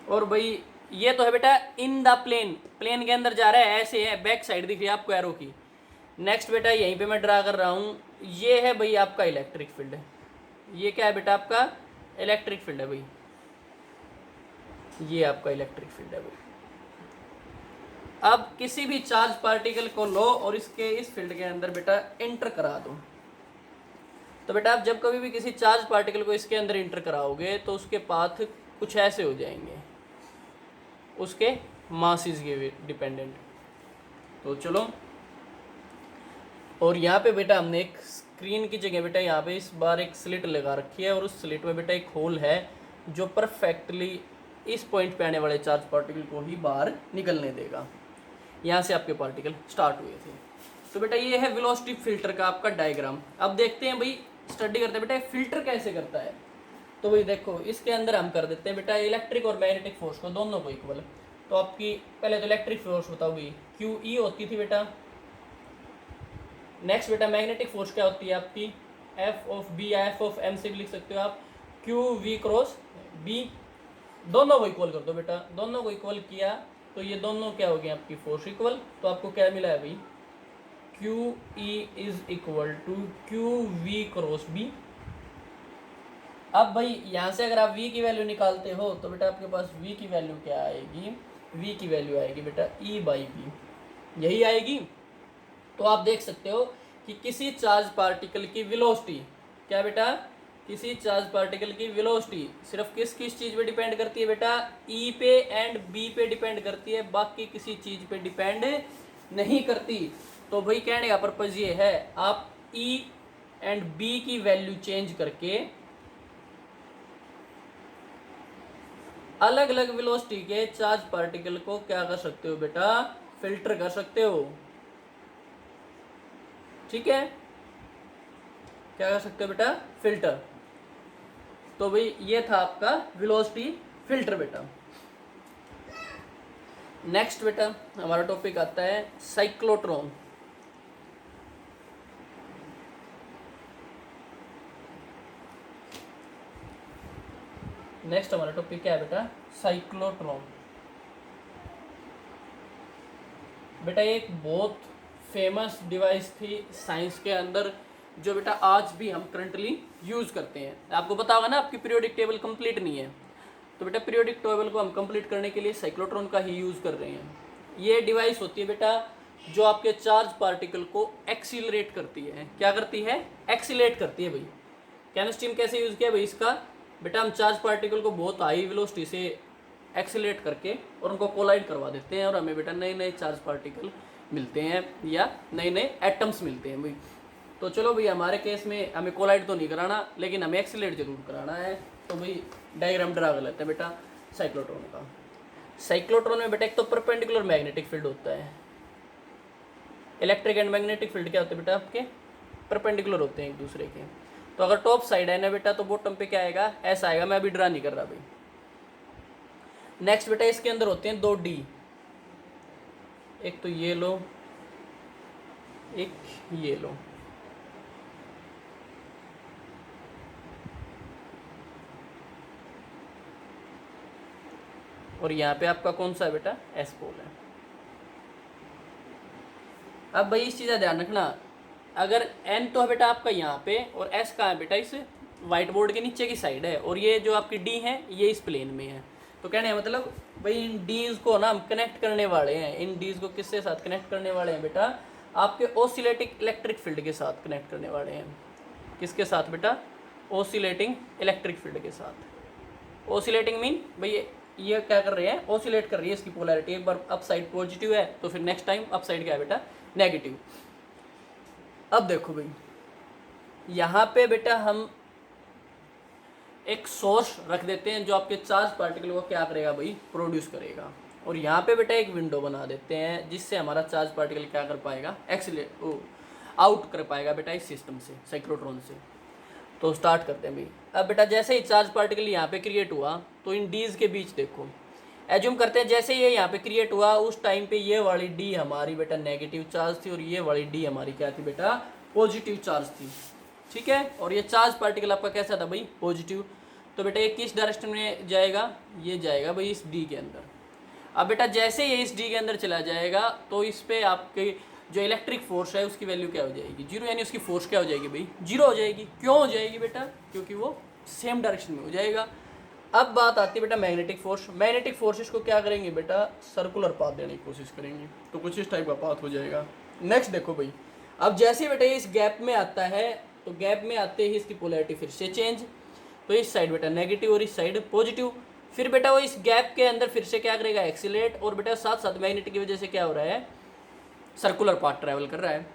और भाई ये तो है बेटा इन द प्लेन, प्लेन के अंदर जा रहा है, ऐसे है, बैक साइड दिख रही है आपको एरो की। नेक्स्ट बेटा यहीं पे मैं ड्रा कर रहा हूँ, ये है भाई आपका इलेक्ट्रिक फील्ड है। ये क्या है बेटा आपका इलेक्ट्रिक फील्ड है भाई, ये आपका इलेक्ट्रिक फील्ड है भाई। अब किसी भी चार्ज पार्टिकल को लो और इसके इस फील्ड के अंदर बेटा इंटर करा दो। तो बेटा आप जब कभी भी किसी चार्ज पार्टिकल को इसके अंदर इंटर कराओगे तो उसके पाथ कुछ ऐसे हो जाएंगे, उसके मासेस के डिपेंडेंट। तो चलो, और यहाँ पे बेटा हमने एक स्क्रीन की जगह बेटा यहाँ पे इस बार एक स्लिट लगा रखी है, और उस स्लिट में बेटा एक होल है जो परफेक्टली इस पॉइंट पे आने वाले चार्ज पार्टिकल को ही बाहर निकलने देगा। यहाँ से आपके पार्टिकल स्टार्ट हुए थे। तो बेटा ये है वेलोसिटी फिल्टर का आपका डायग्राम। अब देखते हैं भाई, स्टडी करते हैं बेटा फिल्टर कैसे करता है। तो भाई देखो, इसके अंदर हम कर देते हैं बेटा इलेक्ट्रिक और मैग्नेटिक फोर्स को दोनों को इक्वल। तो आपकी पहले तो इलेक्ट्रिक फोर्स बताओ भाई, क्यू ई होती थी बेटा। नेक्स्ट बेटा मैग्नेटिक फोर्स क्या होती है आपकी, एफ ऑफ बी या एफ ऑफ एम से भी लिख सकते हो आप, क्यू वी क्रॉस बी। दोनों को इक्वल कर दो बेटा, दोनों को इक्वल किया तो ये दोनों क्या हो गए आपकी फोर्स इक्वल। तो आपको क्या मिला है भाई, Q E is equal to Q V cross B. अब भाई यहाँ से अगर आप v की वैल्यू निकालते हो तो बेटा आपके पास v की वैल्यू क्या आएगी, v की वैल्यू आएगी बेटा e बाई बी, यही आएगी। तो आप देख सकते हो कि किसी चार्ज पार्टिकल की वेलोसिटी, क्या बेटा, किसी चार्ज पार्टिकल की वेलोसिटी सिर्फ किस किस चीज़ पे डिपेंड करती है बेटा, e पे एंड b पे डिपेंड करती है, बाकी किसी चीज़ पे डिपेंड नहीं करती। तो भाई कहने का पर्पज़ ये है, आप e एंड b की वैल्यू चेंज करके अलग अलग वेलोसिटी के चार्ज पार्टिकल को क्या कर सकते हो बेटा, फिल्टर कर सकते हो। ठीक है, क्या कर सकते हो बेटा, फिल्टर। तो भाई ये था आपका वेलोसिटी फिल्टर बेटा। नेक्स्ट बेटा हमारा टॉपिक आता है साइक्लोट्रॉन। नेक्स्ट हमारा टॉपिक क्या है बेटा, साइक्लोट्रॉन। बेटा एक बहुत फेमस डिवाइस थी साइंस के अंदर, जो बेटा आज भी हम करंटली यूज़ करते हैं। आपको पता होगा ना, आपकी पीरियोडिक टेबल कंप्लीट नहीं है, तो बेटा पीरियोडिक टेबल को हम कंप्लीट करने के लिए साइक्लोट्रॉन का ही यूज़ कर रहे हैं। ये डिवाइस होती है बेटा जो आपके चार्ज पार्टिकल को एक्सीलरेट करती है। क्या करती है, एक्सीलरेट करती है भाई। केमिस्ट्री में कैसे यूज़ किया भाई इसका, बेटा हम चार्ज पार्टिकल को बहुत हाई वेलोसिटी से एक्सीलरेट करके और उनको कोलाइड करवा देते हैं, और हमें बेटा नए नए चार्ज पार्टिकल मिलते हैं या नए नए एटम्स मिलते हैं भाई। तो चलो भाई, हमारे केस में हमें कोलाइड तो नहीं कराना, लेकिन हमें एक्सीलरेट जरूर कराना है। तो भाई डायग्राम ड्रा कर लेते हैं बेटा साइक्लोट्रॉन का। साइक्लोट्रॉन में बेटा एक तो परपेंडिकुलर मैग्नेटिक फील्ड होता है। इलेक्ट्रिक एंड मैग्नेटिक फील्ड क्या होते हैं बेटा, आपके परपेंडिकुलर होते हैं एक दूसरे के। तो अगर टॉप साइड है ना बेटा, तो बॉटम पे क्या आएगा, ऐसा आएगा। मैं अभी ड्रा नहीं कर रहा भाई। नेक्स्ट बेटा इसके अंदर होते हैं दो डी, एक तो ये लो, एक ये लो। और यहाँ पे आपका कौन सा है बेटा, एस पोल है। अब भाई इस चीज़ का ध्यान रखना, अगर एन तो है बेटा आपका यहाँ पे, और एस कहाँ है बेटा, इस व्हाइट बोर्ड के नीचे की साइड है, और ये जो आपकी डी है ये इस प्लेन में है। तो कहने का मतलब भाई इन डीज को ना हम कनेक्ट करने वाले हैं। इन डीज को किसके साथ कनेक्ट करने वाले हैं बेटा, आपके ऑसिलेटिंग इलेक्ट्रिक फील्ड के साथ कनेक्ट करने वाले हैं। किसके साथ बेटा, ऑसिलेटिंग इलेक्ट्रिक फील्ड के साथ। ऑसिलेटिंग मीन भाई ये क्या कर रहे हैं, ऑसिलेट कर रही है। इसकी पोलैरिटी एक बार अप साइड पॉजिटिव है तो फिर नेक्स्ट टाइम अप साइड क्या है बेटा, नेगेटिव। अब देखो भाई, यहाँ पे बेटा हम एक सोर्स रख देते हैं जो आपके चार्ज पार्टिकल को क्या करेगा भाई, प्रोड्यूस करेगा। और यहाँ पे बेटा एक विंडो बना देते हैं जिससे हमारा चार्ज पार्टिकल क्या कर पाएगा, एक्सीलरेट आउट कर पाएगा बेटा इस सिस्टम से, साइक्लोट्रॉन से। तो स्टार्ट करते हैं भाई। अब बेटा जैसे ही चार्ज पार्टिकल यहाँ पे क्रिएट हुआ तो इन डीज के बीच देखो, एज्यूम करते हैं जैसे ये यहाँ पे क्रिएट हुआ उस टाइम पे ये वाली डी हमारी बेटा नेगेटिव चार्ज थी, और ये वाली डी हमारी क्या थी बेटा, पॉजिटिव चार्ज थी। ठीक है, और ये चार्ज पार्टिकल आपका कैसा था भाई, पॉजिटिव। तो बेटा ये किस डायरेक्शन में जाएगा, ये जाएगा भाई इस डी के अंदर। अब बेटा जैसे ये इस डी के अंदर चला जाएगा तो इस पे आपके जो इलेक्ट्रिक फोर्स है उसकी वैल्यू क्या हो जाएगी, जीरो, यानी उसकी फोर्स क्या हो जाएगी भाई, जीरो हो जाएगी। क्यों हो जाएगी बेटा, क्योंकि वो सेम डायरेक्शन में हो जाएगा। अब बात आती है बेटा मैग्नेटिक फोर्स। मैग्नेटिक फोर्सेस को क्या करेंगे बेटा, सर्कुलर पाथ देने की कोशिश करेंगे, तो कुछ इस टाइप का पाथ हो जाएगा। नेक्स्ट देखो भाई, अब जैसे बेटा ये इस गैप में आता है तो गैप में आते ही इसकी पोलैरिटी फिर से चेंज, तो इस साइड बेटा नेगेटिव और इस साइड पॉजिटिव। फिर बेटा वो इस गैप के अंदर फिर से क्या करेगा, एक्सीलरेट, और बेटा साथ साथ मैग्नेटिक की वजह से क्या हो रहा है, सर्कुलर पाथ ट्रैवल कर रहा है।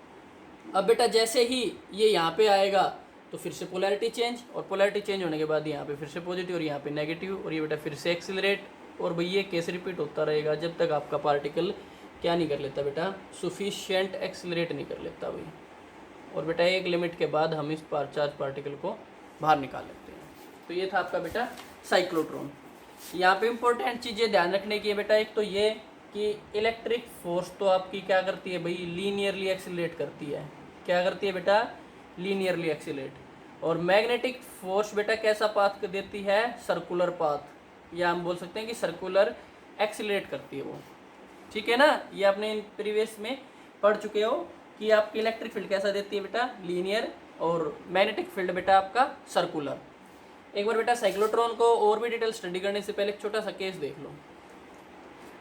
अब बेटा जैसे ही ये यहाँ पे आएगा तो फिर से पोलैरिटी चेंज, और पोलैरिटी चेंज होने के बाद यहाँ पे फिर से पॉजिटिव और यहाँ पे नेगेटिव, और ये बेटा फिर से एक्सीलरेट, और भाई ये केस रिपीट होता रहेगा जब तक आपका पार्टिकल क्या नहीं कर लेता बेटा, सफिशिएंट एक्सीलरेट नहीं कर लेता भाई। और बेटा एक लिमिट के बाद हम इस चार्ज पार्टिकल को बाहर निकाल लेते हैं। तो ये था आपका बेटा साइक्लोट्रॉन। यहाँ पे इंपॉर्टेंट चीज़ें ध्यान रखने की है बेटा, एक तो ये कि इलेक्ट्रिक फोर्स तो आपकी क्या करती है भाई, लीनियरली एक्सीलरेट करती है। क्या करती है बेटा, लीनियरली एक्सीलरेट। और मैग्नेटिक फोर्स बेटा कैसा पाथ देती है, सर्कुलर पाथ, या हम बोल सकते हैं कि सर्कुलर एक्सीलरेट करती है वो, ठीक है ना। ये आपने प्रीवियस में पढ़ चुके हो कि आपकी इलेक्ट्रिक फील्ड कैसा देती है बेटा, लीनियर, और मैग्नेटिक फील्ड बेटा आपका सर्कुलर। एक बार बेटा साइक्लोट्रॉन को और भी डिटेल स्टडी करने से पहले एक छोटा सा केस देख लो।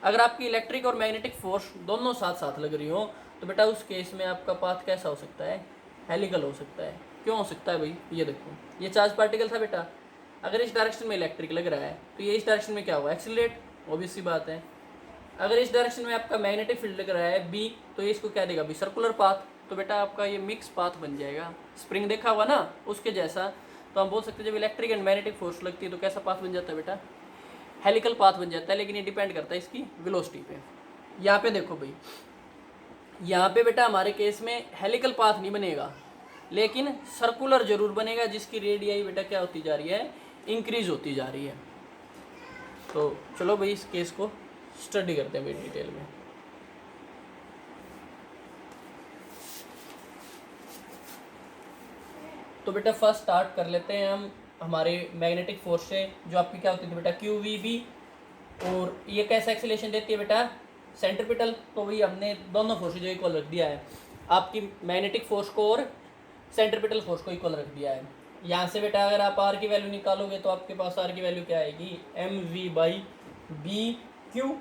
अगर आपकी इलेक्ट्रिक और मैग्नेटिक फोर्स दोनों साथ साथ लग रही हो तो बेटा उस केस में आपका पाथ कैसा हो सकता है, हेलिकल हो सकता है। क्यों हो सकता है भाई, ये देखो, ये चार्ज पार्टिकल था बेटा, अगर इस डायरेक्शन में इलेक्ट्रिक लग रहा है तो ये इस डायरेक्शन में क्या हुआ, एक्सीलरेट, ऑब्वियस सी बात है। अगर इस डायरेक्शन में आपका मैग्नेटिक फील्ड लग रहा है बी, तो ये इसको क्या देगा भी, सर्कुलर पाथ, तो बेटा आपका ये मिक्स पाथ बन जाएगा। स्प्रिंग देखा हुआ ना उसके जैसा, तो हम बोल सकते हैं जब इलेक्ट्रिक एंड मैग्नेटिक फोर्स लगती है तो कैसा पाथ बन जाता है बेटा, हेलिकल पाथ बन जाता है। लेकिन ये डिपेंड करता है इसकी वेलोसिटी पे। यहाँ पे देखो भाई, यहाँ पे बेटा हमारे केस में हेलिकल पाथ नहीं बनेगा लेकिन सर्कुलर जरूर बनेगा, जिसकी रेडियाई बेटा क्या होती जा रही है, इंक्रीज होती जा रही है। तो चलो भाई इस केस को स्टडी करते हैं भाई डिटेल में। तो बेटा फर्स्ट स्टार्ट कर लेते हैं हम हमारे मैग्नेटिक फोर्स से, जो आपकी क्या होती थी बेटा, क्यू वी बी, और ये कैसा एक्सेलेरेशन देती है बेटा, सेंट्रीपिटल। तो वही हमने दोनों फोर्स जो इक्वल रख दिया है, आपकी मैग्नेटिक फोर्स को और सेंट्रीपिटल फोर्स को इक्वल रख दिया है। यहाँ से बेटा अगर आप आर की वैल्यू निकालोगे तो आपके पास आर की वैल्यू क्या आएगी, M V by B Q.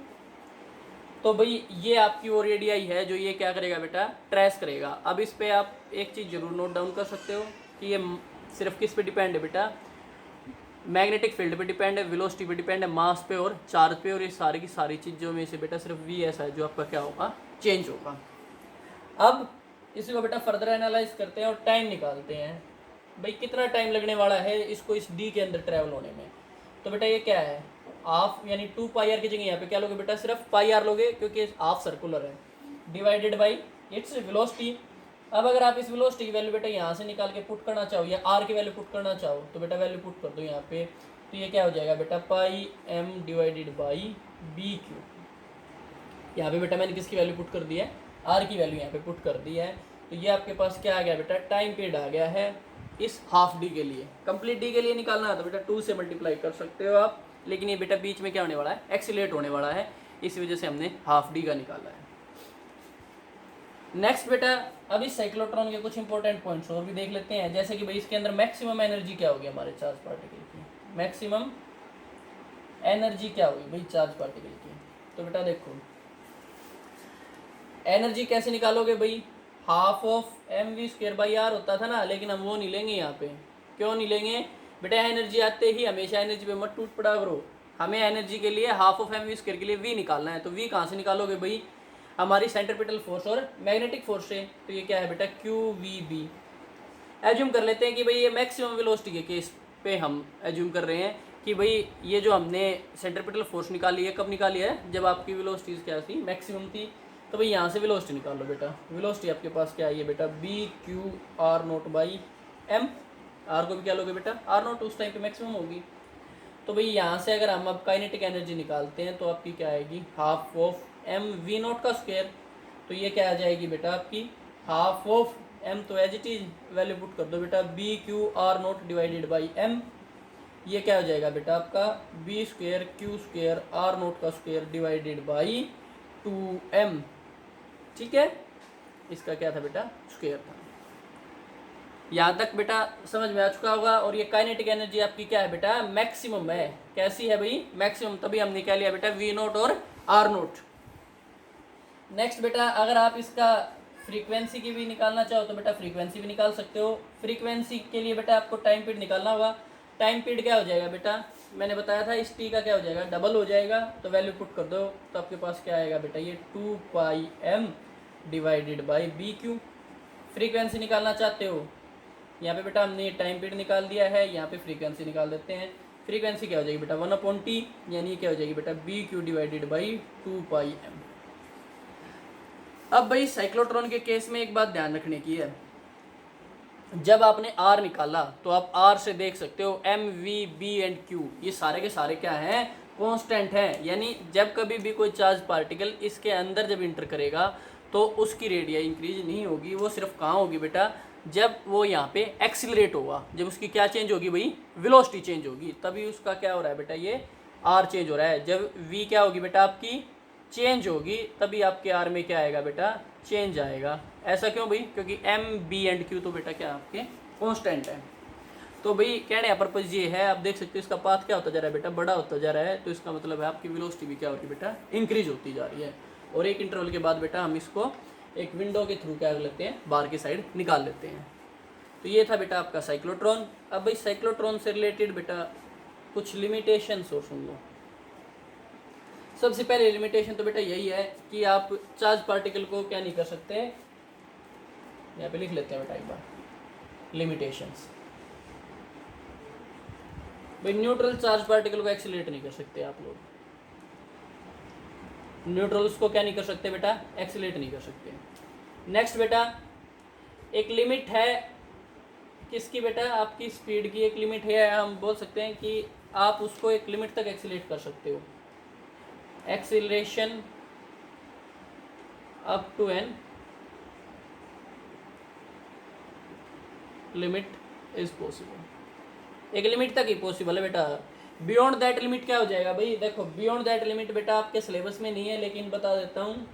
तो भाई ये आपकी वो रेडियाई है जो ये क्या करेगा बेटा, ट्रेस करेगा। अब इस पे आप एक चीज़ जरूर नोट डाउन कर सकते हो कि ये सिर्फ किस पे डिपेंड है बेटा, मैग्नेटिक फील्ड पे डिपेंड है, वेलोसिटी पे डिपेंड है, मास पे और चार्ज पे, और ये सारी की सारी चीज़ों में से बेटा सिर्फ वी ऐसा है जो आपका क्या होगा, चेंज होगा। अब इसी को बेटा फर्दर एनालाइज करते हैं और टाइम निकालते हैं भाई कितना टाइम लगने वाला है इसको इस डी के अंदर ट्रैवल होने में। तो बेटा ये क्या है, हाफ, यानी 2 पाई आर की जगह यहाँ पे क्या लोगे बेटा, सिर्फ पाई आर लोगे क्योंकि हाफ सर्कुलर है, डिवाइडेड बाई इट्स वेलोसिटी। अब अगर आप इस वेलोसिटी की वैल्यू बेटा यहाँ से निकाल के पुट करना चाहो या आर की वैल्यू पुट करना चाहो तो बेटा वैल्यू पुट कर दो यहाँ पे, तो ये क्या हो जाएगा बेटा, pi M divided by B Q. यहाँ पे बेटा मैंने किसकी वैल्यू पुट कर दी है, आर की वैल्यू यहाँ पे पुट कर दी है। तो ये आपके पास क्या आ गया बेटा, टाइम पीरियड आ गया है इस हाफ डी के लिए। कंप्लीट डी के लिए निकालना है तो बेटा 2 से मल्टीप्लाई कर सकते हो आप, लेकिन ये बेटा बीच में क्या होने वाला है, एक्सीलरेट होने वाला है, इस वजह से हमने हाफ डी का निकाला है। नेक्स्ट बेटा अब इस साइक्लोट्रॉन के कुछ इंपॉर्टेंट पॉइंट्स और भी देख लेते हैं, जैसे कि भाई इसके अंदर मैक्सिमम एनर्जी क्या होगी हमारे चार्ज पार्टिकल की, मैक्सिमम एनर्जी क्या होगी भाई चार्ज पार्टिकल की। तो बेटा देखो एनर्जी कैसे निकालोगे भाई, half of M V square by R होता था ना, लेकिन हम वो नहीं लेंगे यहाँ पे। क्यों नहीं लेंगे बेटा, एनर्जी आते ही हमेशा एनर्जी पे मत टूट पड़ा करो, हमें एनर्जी के लिए half of M V square के लिए वी निकालना है। तो वी कहाँ से निकालोगे भाई, हमारी सेंट्रीपिटल फोर्स और मैग्नेटिक फोर्स से। तो ये क्या है बेटा, क्यू वी बी। एज्यूम कर लेते हैं कि भाई ये मैक्सिमम वेलोसिटी के केस पे हम एज्यूम कर रहे हैं कि भाई ये जो हमने सेंट्रीपिटल फोर्स निकाली है, कब निकाली है, जब आपकी वेलोसिटीज क्या थी, मैक्सिमम थी। तो भाई यहाँ से वेलोसिटी निकाल लो बेटा, वेलोसिटी आपके पास क्या है ये बेटा, B Q R naught by M. R को भी क्या लोगे बेटा, आर नोट, उस टाइम पे मैक्सिमम होगी। तो भाई यहाँ से अगर हम अब काइनेटिक एनर्जी निकालते हैं तो आपकी क्या आएगी, half of M V naught का स्क्वायर। तो ये क्या आ जाएगी बेटा आपकी, हाफ ऑफ एम, तो as it is value put कर दो बेटा, B Q R naught divided by M. ये क्या हो जाएगा बेटा आपका B square Q square R naught का स्क्वायर डिवाइडेड बाई 2m। ठीक है, इसका क्या था बेटा स्क्वायर था। यहाँ तक बेटा समझ में आ चुका होगा। और ये काइनेटिक एनर्जी आपकी क्या है बेटा मैक्सिमम है। कैसी है भाई मैक्सिमम, तभी हम निकाल लिया बेटा वी नोट और आर नोट। नेक्स्ट बेटा अगर आप इसका फ्रीक्वेंसी की भी निकालना चाहो तो बेटा फ्रीक्वेंसी भी निकाल सकते हो। फ्रीक्वेंसी के लिए बेटा आपको टाइम पीरियड निकालना होगा। टाइम पीरियड क्या हो जाएगा बेटा, मैंने बताया था इस टी का क्या हो जाएगा डबल हो जाएगा, तो वैल्यू पुट कर दो तो आपके पास क्या आएगा बेटा ये 2πm divided by B Q. Frequency निकालना चाहते हो, यहाँ पे बेटा हमने टाइम पीरियड निकाल दिया है, यहाँ पे फ्रीक्वेंसी निकाल देते हैं। फ्रीक्वेंसी क्या हो जाएगी बेटा 1/t, यानी क्या हो जाएगी बेटा B Q divided by 2πm। अब भाई साइक्लोट्रॉन के केस में एक बात ध्यान रखने की है, जब आपने आर निकाला तो आप आर से देख सकते हो M V B and Q ये सारे के सारे क्या हैं कांस्टेंट हैं। यानी जब कभी भी कोई चार्ज पार्टिकल इसके अंदर जब इंटर करेगा तो उसकी रेडिया इंक्रीज नहीं होगी, वो सिर्फ कहाँ होगी बेटा जब वो यहाँ पे एक्सिलरेट होगा, जब उसकी क्या चेंज होगी भाई वेलोसिटी चेंज होगी, तभी उसका क्या हो रहा है बेटा ये आर चेंज हो रहा है। जब वी क्या होगी बेटा आपकी चेंज होगी तभी आपके आर में क्या आएगा बेटा चेंज आएगा। ऐसा क्यों भाई, क्योंकि एम बी एंड क्यू तो बेटा क्या आपके कांस्टेंट है। तो भाई कहने का पर्पज ये है, आप देख सकते हो इसका पाथ क्या होता जा रहा है बेटा बड़ा होता जा रहा है, तो इसका मतलब है आपकी वेलोसिटी भी क्या हो रही है बेटा इंक्रीज होती जा रही है। और एक इंटरवल के बाद बेटा हम इसको एक विंडो के थ्रू क्या कर लेते हैं बाहर की साइड निकाल लेते हैं। तो ये था बेटा आपका साइक्लोट्रॉन। अब भाई साइक्लोट्रॉन से रिलेटेड बेटा कुछ लिमिटेशंस और सुन लो। सबसे पहले लिमिटेशन तो बेटा यही है कि आप चार्ज पार्टिकल को क्या नहीं कर सकते, यहाँ पे लिख लेते हैं बेटा एक बार लिमिटेशंस। भाई न्यूट्रल चार्ज पार्टिकल को एक्सीलरेट नहीं कर सकते आप लोग, न्यूट्रल्स को क्या नहीं कर सकते बेटा एक्सीलरेट नहीं कर सकते। नेक्स्ट बेटा एक लिमिट है किसकी बेटा आपकी स्पीड की एक लिमिट है, हम बोल सकते हैं कि आप उसको एक लिमिट तक एक्सीलरेट कर सकते हो, acceleration up to an limit is possible. एक लिमिट तक ही पॉसिबल है बेटा, बियॉन्ड दैट लिमिट क्या हो जाएगा भाई। देखो बियॉन्ड दैट लिमिट बेटा आपके सिलेबस में नहीं है लेकिन बता देता हूँ।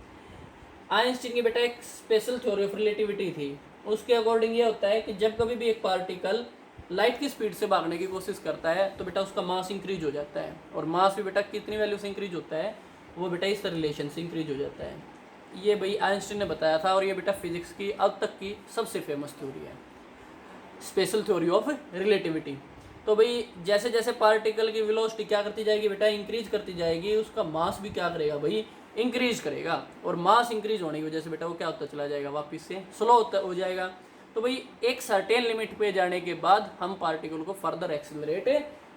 आइंस्टीन की बेटा एक स्पेशल थ्योरी ऑफ रिलेटिविटी थी, उसके अकॉर्डिंग ये होता है कि जब कभी भी एक पार्टिकल लाइट की स्पीड से भागने की कोशिश करता है तो बेटा उसका मास इंक्रीज हो जाता है, और मास भी बेटा कितनी वैल्यू से इंक्रीज होता है वो बेटा इस रिलेशन से इंक्रीज हो जाता है। ये भाई आइंस्टीन ने बताया था और ये बेटा फिजिक्स की अब तक की सबसे फेमस थ्योरी है, स्पेशल थ्योरी ऑफ रिलेटिविटी। तो भाई जैसे जैसे पार्टिकल की वेलोसिटी क्या करती जाएगी बेटा इंक्रीज करती जाएगी, उसका मास भी क्या करेगा भाई इंक्रीज करेगा, और मास इंक्रीज होने की वजह से बेटा वो क्या होता चला जाएगा वापस से स्लो होता हो जाएगा। तो भाई एक सर्टेन लिमिट पे जाने के बाद हम पार्टिकल को फर्दर एक्सिलरेट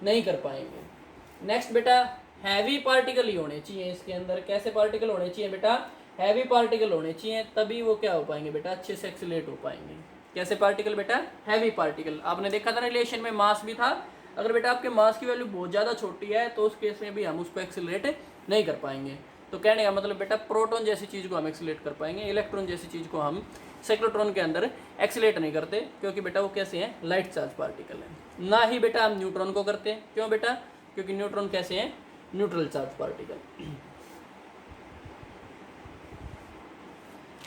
नहीं कर पाएंगे। नेक्स्ट बेटा हैवी पार्टिकल ही होने चाहिए इसके अंदर। कैसे पार्टिकल होने चाहिए बेटा हैवी पार्टिकल होने चाहिए, तभी वो क्या हो पाएंगे बेटा अच्छे से एक्सिलरेट हो पाएंगे। कैसे पार्टिकल बेटा हैवी पार्टिकल। आपने देखा था रिलेशन में मास भी था, अगर बेटा आपके मास की वैल्यू बहुत ज़्यादा छोटी है तो उस केस में भी हम उसको एक्सिलरेट नहीं कर पाएंगे। तो कहने का मतलब बेटा प्रोटॉन जैसी चीज़ को हम एक्सिलेट कर पाएंगे, इलेक्ट्रॉन जैसी चीज़ को हम साइक्लोट्रॉन के अंदर एक्सिलेट नहीं करते, क्योंकि बेटा वो कैसे हैं लाइट चार्ज पार्टिकल हैं। ना ही बेटा हम न्यूट्रॉन को करते हैं, क्यों बेटा क्योंकि न्यूट्रॉन कैसे हैं न्यूट्रल चार्ज पार्टिकल।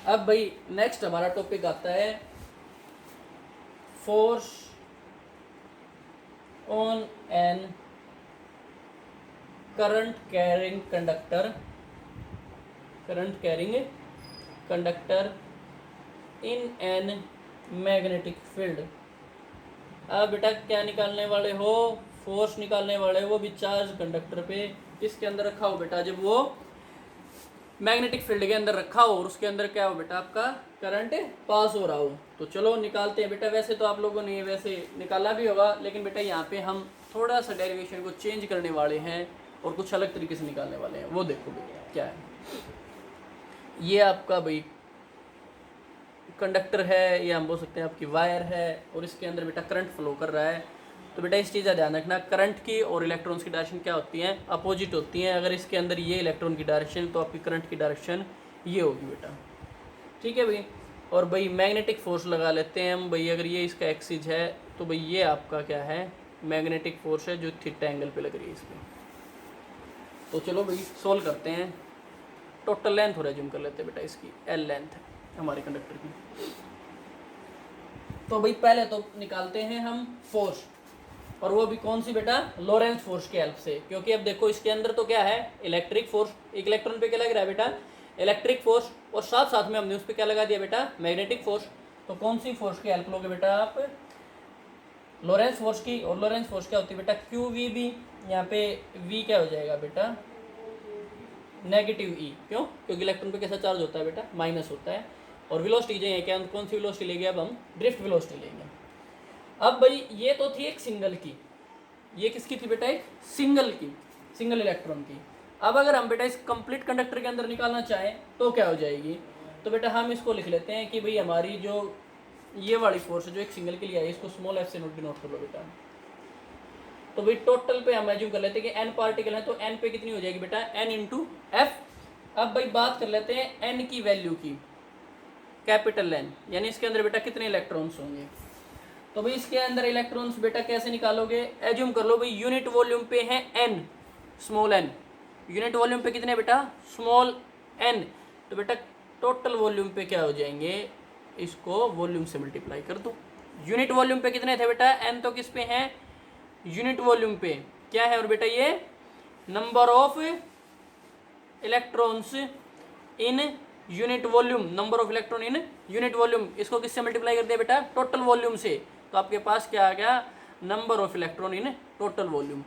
अब भाई नेक्स्ट हमारा टॉपिक आता है force on an current carrying conductor, current carrying conductor in an magnetic field. अब बेटा क्या निकालने वाले हो फोर्स निकालने वाले हो, वो भी चार्ज कंडक्टर पे किसके अंदर रखा हो बेटा जब वो मैग्नेटिक फील्ड के अंदर रखा हो और उसके अंदर क्या हो बेटा आपका करंट पास हो रहा हो। तो चलो निकालते हैं बेटा। वैसे तो आप लोगों ने वैसे निकाला भी होगा, लेकिन बेटा यहाँ पे हम थोड़ा सा डेरिवेशन को चेंज करने वाले हैं और कुछ अलग तरीके से निकालने वाले हैं। वो देखो भैया क्या है, ये आपका भाई कंडक्टर है, ये हम बोल सकते हैं आपकी वायर है, और इसके अंदर बेटा करंट फ्लो कर रहा है। तो बेटा इस चीज़ का ध्यान रखना, करंट की और इलेक्ट्रॉन्स की डायरेक्शन क्या होती हैं अपोजिट होती हैं। अगर इसके अंदर ये इलेक्ट्रॉन की डायरेक्शन तो आपकी करंट की डायरेक्शन ये होगी बेटा, ठीक है भाई। और भाई मैग्नेटिक फोर्स लगा लेते हैं हम भाई, अगर ये इसका एक्सिस है तो भाई ये आपका क्या है मैग्नेटिक फोर्स है जो थीटा एंगल पे लग रही है इस पर। तो चलो भाई सोल्व करते हैं। टोटल लेंथ हो रेज्यूम कर लेते हैं बेटा, इसकी एल लेंथ है हमारे कंडक्टर की। तो भाई पहले तो निकालते हैं हम फोर्स, और वो भी कौन सी बेटा, लॉरेंस फोर्स की हेल्प से। क्योंकि अब देखो इसके अंदर तो क्या है, इलेक्ट्रिक फोर्स, एक इलेक्ट्रॉन पे क्या लग रहा है बेटा, इलेक्ट्रिक फोर्स, और साथ साथ में हमने उस पर क्या लगा दिया बेटा, मैग्नेटिक फोर्स। तो कौन सी फोर्स की हेल्प लोगे बेटा आप, लॉरेंस फोर्स की। और लॉरेंस फोर्स क्या होती है बेटा, क्यू वी बी। यहाँ पे वी क्या हो जाएगा बेटा, नेगेटिव ई। क्यों, क्योंकि इलेक्ट्रॉन पे कैसा चार्ज होता है बेटा, माइनस होता है। और वेलोसिटी जो है क्या, कौन सी वेलोसिटी लेंगे, अब हम ड्रिफ्ट वेलोसिटी लेंगे। अब भाई ये तो थी एक सिंगल की, ये किसकी थी बेटा, एक सिंगल की, सिंगल इलेक्ट्रॉन की। अब अगर हम बेटा इस कंप्लीट कंडक्टर के अंदर निकालना चाहें तो क्या हो जाएगी, तो बेटा हम इसको लिख लेते हैं कि भाई हमारी जो ये वाली फोर्स है जो एक सिंगल के लिए आई, इसको स्मॉल एफ से डिनोट कर लो बेटा। तो भाई टोटल पे हम एज्यूम कर लेते हैं कि एन पार्टिकल है, तो एन पे कितनी हो जाएगी बेटा, एन इंटू एफ। अब भाई बात कर लेते हैं एन की वैल्यू की, कैपिटल एन, यानी इसके अंदर बेटा कितने इलेक्ट्रॉन्स होंगे। तो भाई इसके अंदर इलेक्ट्रॉन्स बेटा कैसे निकालोगे, एज्यूम कर लो भाई यूनिट वॉल्यूम पे है N, small N. Unit volume पे कितने बेटा, स्मॉल एन। तो बेटा टोटल वॉल्यूम पे क्या हो जाएंगे, इसको वॉल्यूम से मल्टीप्लाई कर दो। यूनिट वॉल्यूम पे कितने थे बेटा, एन तो किस पे है, यूनिट वॉल्यूम पे क्या है, और बेटा ये number of electrons in unit volume, number of electron in unit volume, इसको किससे मल्टीप्लाई कर दिया बेटा, टोटल वॉल्यूम से। तो आपके पास क्या आ गया, number of electron in total volume.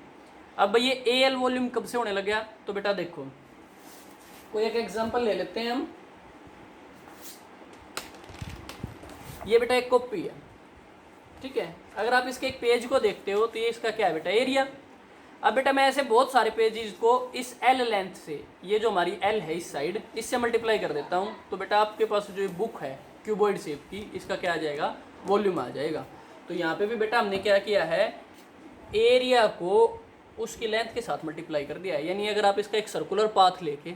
अब भाई ये ए एल वॉल्यूम कब से होने लग गया, तो बेटा देखो कोई एक एग्जांपल ले लेते हैं हम। ये बेटा एक कॉपी है, ठीक है। अगर आप इसके एक पेज को देखते हो तो ये इसका क्या है बेटा, एरिया। अब बेटा मैं ऐसे बहुत सारे पेजेस को इस एल लेंथ से, ये जो हमारी एल है इस साइड, इससे मल्टीप्लाई कर देता हूँ। तो बेटा आपके पास जो बुक है क्यूबॉइड शेप की, इसका क्या आ जाएगा, वॉल्यूम आ जाएगा। तो यहाँ पे भी बेटा हमने क्या किया है, एरिया को उसकी लेंथ के साथ मल्टीप्लाई कर दिया है। यानी अगर आप इसका एक सर्कुलर पाथ लेके,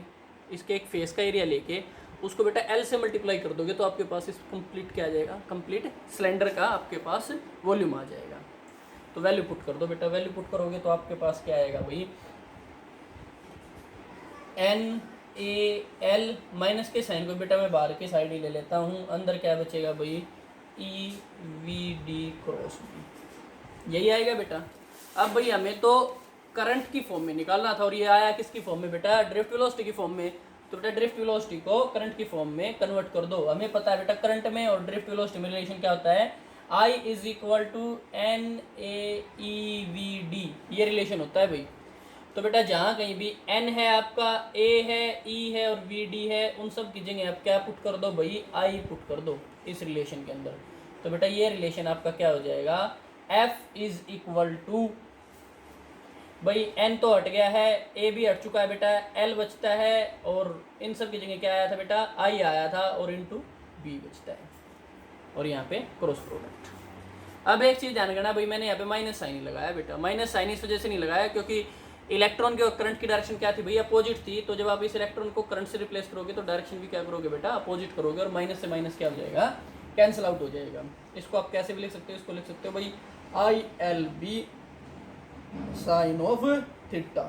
इसके एक फेस का एरिया लेके उसको बेटा एल से मल्टीप्लाई कर दोगे तो आपके पास इस कंप्लीट क्या आ जाएगा, कंप्लीट सिलेंडर का आपके पास वॉल्यूम आ जाएगा। तो वैल्यू पुट कर दो बेटा, वैल्यू पुट करोगे तो आपके पास क्या आएगा भाई, एन ए एल, माइनस के साइन को बेटा मैं बाहर की साइड ही ले लेता हूँ, अंदर क्या बचेगा भाई, E V D cross B, यही आएगा बेटा। अब भाई हमें तो करंट की फॉर्म में निकालना था, और ये आया किसकी फॉर्म में बेटा, ड्रिफ्ट वेलोसिटी की फॉर्म में। तो बेटा ड्रिफ्ट वेलोसिटी को करंट की फॉर्म में कन्वर्ट कर दो। हमें पता है बेटा करंट में और ड्रिफ्ट वेलोसिटी में रिलेशन क्या होता है, I is equal to N A E V D, ये रिलेशन होता है भाई। तो बेटा जहाँ कहीं भी n है आपका, a है, e है और v d है, उन सब की जगह आप क्या पुट कर दो भाई, I पुट कर दो इस रिलेशन के अंदर। तो बेटा ये रिलेशन आपका क्या हो जाएगा, f इज इक्वल टू, भाई n तो हट गया है, a भी हट चुका है बेटा, l बचता है, और इन सब की जगह क्या आया था बेटा, I आया था, और इंटू b बचता है, और यहाँ पे क्रॉस प्रोडक्ट। अब एक चीज़ ध्यान रखना भाई, मैंने यहाँ पे माइनस साइन ही लगाया बेटा। माइनस साइन इस वजह से नहीं लगाया क्योंकि इलेक्ट्रॉन के और करंट की डायरेक्शन क्या थी भैया, अपोजिट थी। तो जब आप इस इलेक्ट्रॉन को करंट से रिप्लेस करोगे तो डायरेक्शन भी क्या करोगे बेटा, अपोजिट करोगे, और माइनस से माइनस क्या हो जाएगा, कैंसिल आउट हो जाएगा। इसको आप कैसे भी लिख सकते हो, इसको लिख सकते हो भाई I L B sine of theta.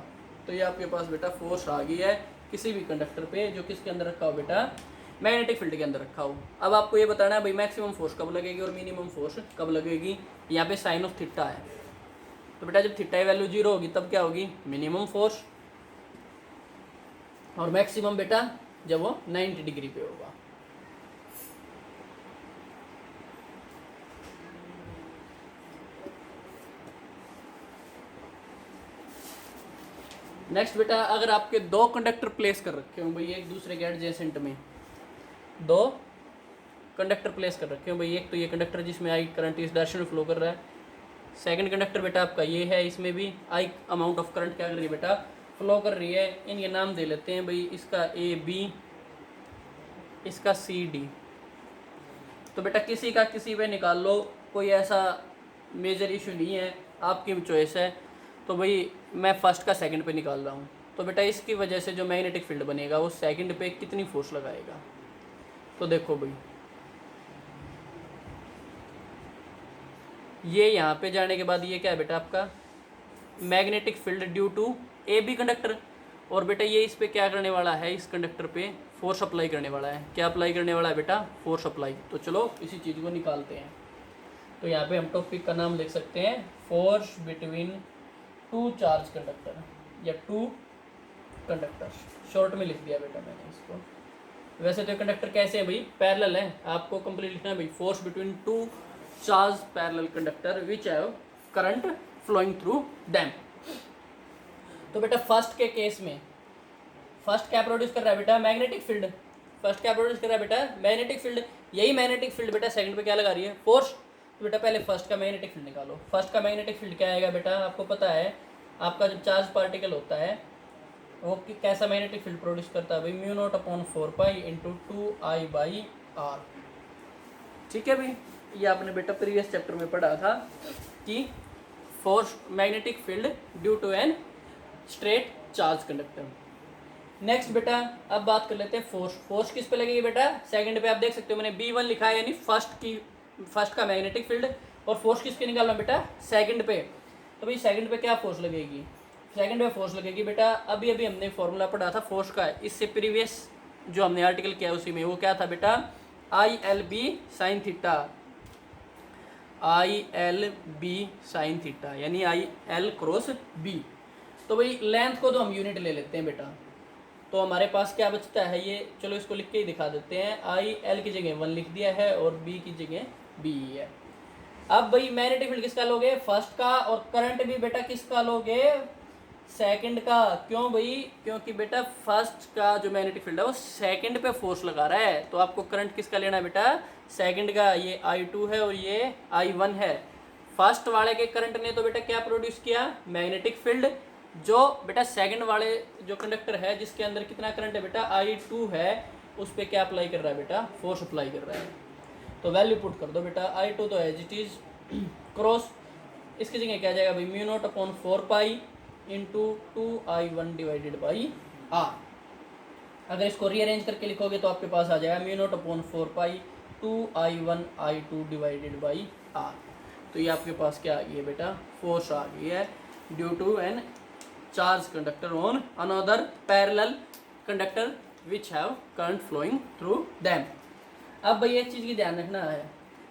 तो ये आपके पास बेटा फोर्स आ गई है किसी भी कंडक्टर पे जो किसके अंदर रखा हो बेटा, मैग्नेटिक फील्ड के अंदर रखा हो। अब आपको ये बताना है भाई मैक्सिमम फोर्स कब लगेगी और मिनिमम फोर्स कब लगेगी। यहाँ पे साइन ऑफ थीटा है, तो बेटा जब थीटा की वैल्यू 0 होगी तब क्या होगी, मिनिमम फोर्स, और मैक्सिमम बेटा जब वो 90 डिग्री पे होगा। नेक्स्ट बेटा अगर आपके दो कंडक्टर प्लेस कर रखे हो भाई एक दूसरे के एडजेसेंट में, दो कंडक्टर प्लेस कर रखे हो भाई, एक तो ये कंडक्टर जिसमें आई करंट इस डायरेक्शन में फ्लो कर रहा है, सेकंड कंडक्टर बेटा आपका ये है, इसमें भी आई अमाउंट ऑफ करंट क्या कर रही है बेटा, फ्लो कर रही है। इनके नाम दे लेते हैं भाई, इसका ए बी, इसका सी डी। तो बेटा किसी का किसी पे निकाल लो, कोई ऐसा मेजर इशू नहीं है, आपकी चॉइस है। तो भाई मैं फर्स्ट का सेकंड पे निकाल रहा हूँ, तो बेटा इसकी वजह से जो मैग्नेटिक फील्ड बनेगा वो सेकंड पे कितनी फोर्स लगाएगा। तो देखो भाई ये यहाँ पे जाने के बाद ये क्या है बेटा आपका magnetic field due to A B conductor, और बेटा ये इस पे क्या करने वाला है, इस कंडक्टर पे फोर्स अप्लाई करने वाला है। क्या अप्लाई करने वाला है बेटा, फोर्स अप्लाई। तो चलो इसी चीज़ को निकालते हैं। तो यहाँ पे हम टॉपिक का नाम लिख सकते हैं force between two charge conductor या टू कंडक्टर, शॉर्ट में लिख दिया बेटा मैंने इसको। वैसे तो कंडक्टर कैसे है भाई, पैरेलल है, आपको कंप्लीट लिखना है भाई force between two charge parallel conductor which have current flowing through them. तो बेटा फर्स्ट के केस में फर्स्ट क्या प्रोड्यूस कर रहा है बेटा, मैग्नेटिक फील्ड। फर्स्ट क्या प्रोड्यूस कर रहा है बेटा, मैग्नेटिक फील्ड। यही मैग्नेटिक फील्ड बेटा सेकंड पे क्या लगा रही है, फोर्स। तो बेटा पहले फर्स्ट का मैग्नेटिक फील्ड निकालो। फर्स्ट का मैग्नेटिक फील्ड क्या आएगा बेटा, आपको पता है आपका जब चार्ज पार्टिकल होता है वो कैसा मैग्नेटिक फील्ड प्रोड्यूस करता है भाई, mu naught upon 4 pi into 2I/r। ठीक है भाई, ये आपने बेटा प्रीवियस चैप्टर में पढ़ा था कि force magnetic field due to an straight charge conductor. Next बेटा अब बात कर लेते हैं फोर्स। फोर्स किस पे लगेगी बेटा, सेकंड पे। आप देख सकते हो मैंने B1 लिखा है, यानी फर्स्ट का मैग्नेटिक फील्ड, और फोर्स किसके निकालना बेटा, सेकंड पे। तो भाई सेकंड पे क्या फोर्स लगेगी, सेकंड पे फोर्स लगेगी बेटा, अभी अभी हमने फॉर्मूला पढ़ा था फोर्स का, इससे प्रीवियस जो हमने आर्टिकल किया उसी में, वो क्या था बेटा, ILB sine theta, ILB sine theta, यानी IL क्रॉस B। तो भाई लेंथ को तो हम यूनिट ले लेते हैं बेटा, तो हमारे पास क्या बचता है ये, चलो इसको लिख के ही दिखा देते हैं। IL की जगह 1 लिख दिया है और B की जगह B है। अब भाई मैग्नेटिक फील्ड किसका लोगे, फर्स्ट का, और करंट भी बेटा किसका लोगे, सेकंड का। क्यों भाई, क्योंकि बेटा फर्स्ट का जो मैग्नेटिक फील्ड है वो सेकंड पे फोर्स लगा रहा है, तो आपको करंट किसका लेना है बेटा, सेकंड का। ये I2 है और ये I1 है। फर्स्ट वाले के करंट ने तो बेटा क्या प्रोड्यूस किया, मैग्नेटिक फील्ड। जो बेटा सेकंड वाले जो कंडक्टर है जिसके अंदर कितना करंट है बेटा, I2 है, उस पर क्या अप्लाई कर रहा है बेटा, फोर्स अप्लाई कर रहा है। तो वैल्यू पुट कर दो बेटा, I2 तो एज इट इज क्रॉस, इसकी जगह क्या जाएगा भाई, mu naught upon 4 pi into 2I1/r। अगर इसको रीअरेंज करके लिखोगे तो आपके पास आ जाएगा म्यू नॉट अपॉन 4 पाई 2I1I2/r। तो ये आपके पास क्या आ गई है बेटा, फोर्स आ गई है due to an charge conductor on another parallel conductor which have current flowing through them. अब भाई एक चीज़ की ध्यान रखना है,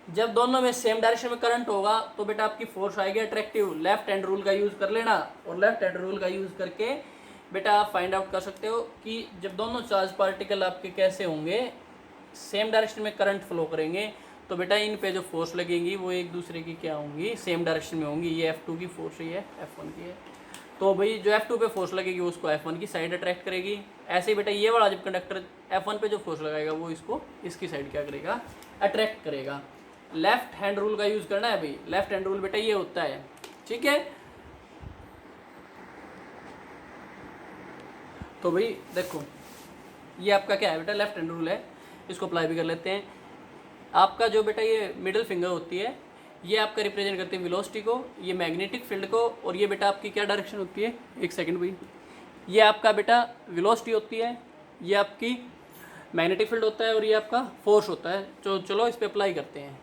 जब दोनों में सेम डायरेक्शन में करंट होगा तो बेटा आपकी फोर्स आएगी अट्रैक्टिव। लेफ्ट हैंड रूल का यूज़ कर लेना, और लेफ्ट हैंड रूल का यूज़ करके बेटा आप फाइंड आउट कर सकते हो कि जब दोनों चार्ज पार्टिकल आपके कैसे होंगे, सेम डायरेक्शन में करंट फ्लो करेंगे, तो बेटा इन पे जो फोर्स लगेंगी वो एक दूसरे की क्या होंगी, सेम डायरेक्शन में होंगी। ये F2 की फोर्स है, ये F1 की है। तो भाई जो F2 पे फोर्स लगेगी उसको F1 की साइड अट्रैक्ट करेगी। ऐसे ही बेटा ये वाला जब कंडक्टर F1 पे जो फोर्स लगाएगा वो इसको इसकी साइड क्या करेगा, अट्रैक्ट करेगा। लेफ्ट हैंड रूल का यूज़ करना है भाई। लेफ्ट हैंड रूल बेटा ये होता है, ठीक है। तो भाई देखो ये आपका क्या है बेटा, लेफ्ट हैंड रूल है, इसको अप्लाई भी कर लेते हैं। आपका जो बेटा ये मिडिल फिंगर होती है, ये आपका रिप्रेजेंट करती है वेलोसिटी को, ये मैग्नेटिक फील्ड को, और ये बेटा आपकी क्या डायरेक्शन होती है, एक सेकंड भाई, ये आपका बेटा वेलोसिटी होती है, ये आपकी मैग्नेटिक फील्ड होता है, और ये आपका फोर्स होता है। तो चलो इस पर अप्लाई करते हैं।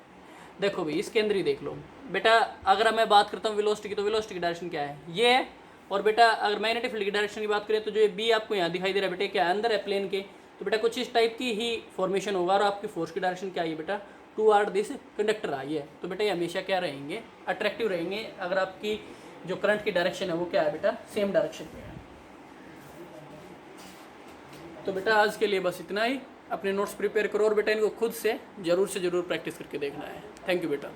देखो भाई इसके अंदर ही देख लो बेटा, अगर मैं बात करता हूँ वेलोसिटी की, तो वेलोसिटी की डायरेक्शन क्या है, ये है। और बेटा अगर मैग्नेटिक फील्ड की डायरेक्शन की बात करें तो जो ये बी आपको यहाँ दिखाई दे रहा है बेटा, क्या अंदर है प्लेन के, तो बेटा कुछ इस टाइप की ही फॉर्मेशन होगा। और आपकी फोर्स की डायरेक्शन क्या है बेटा, टुवर्ड दिस कंडक्टर आई है। तो बेटा ये हमेशा क्या रहेंगे, अट्रैक्टिव रहेंगे, अगर आपकी जो करंट की डायरेक्शन है वो क्या है बेटा, सेम डायरेक्शन में है। तो बेटा आज के लिए बस इतना ही। अपने नोट्स प्रिपेयर करो और बेटा इनको खुद से ज़रूर प्रैक्टिस करके देखना है। थैंक यू बेटा।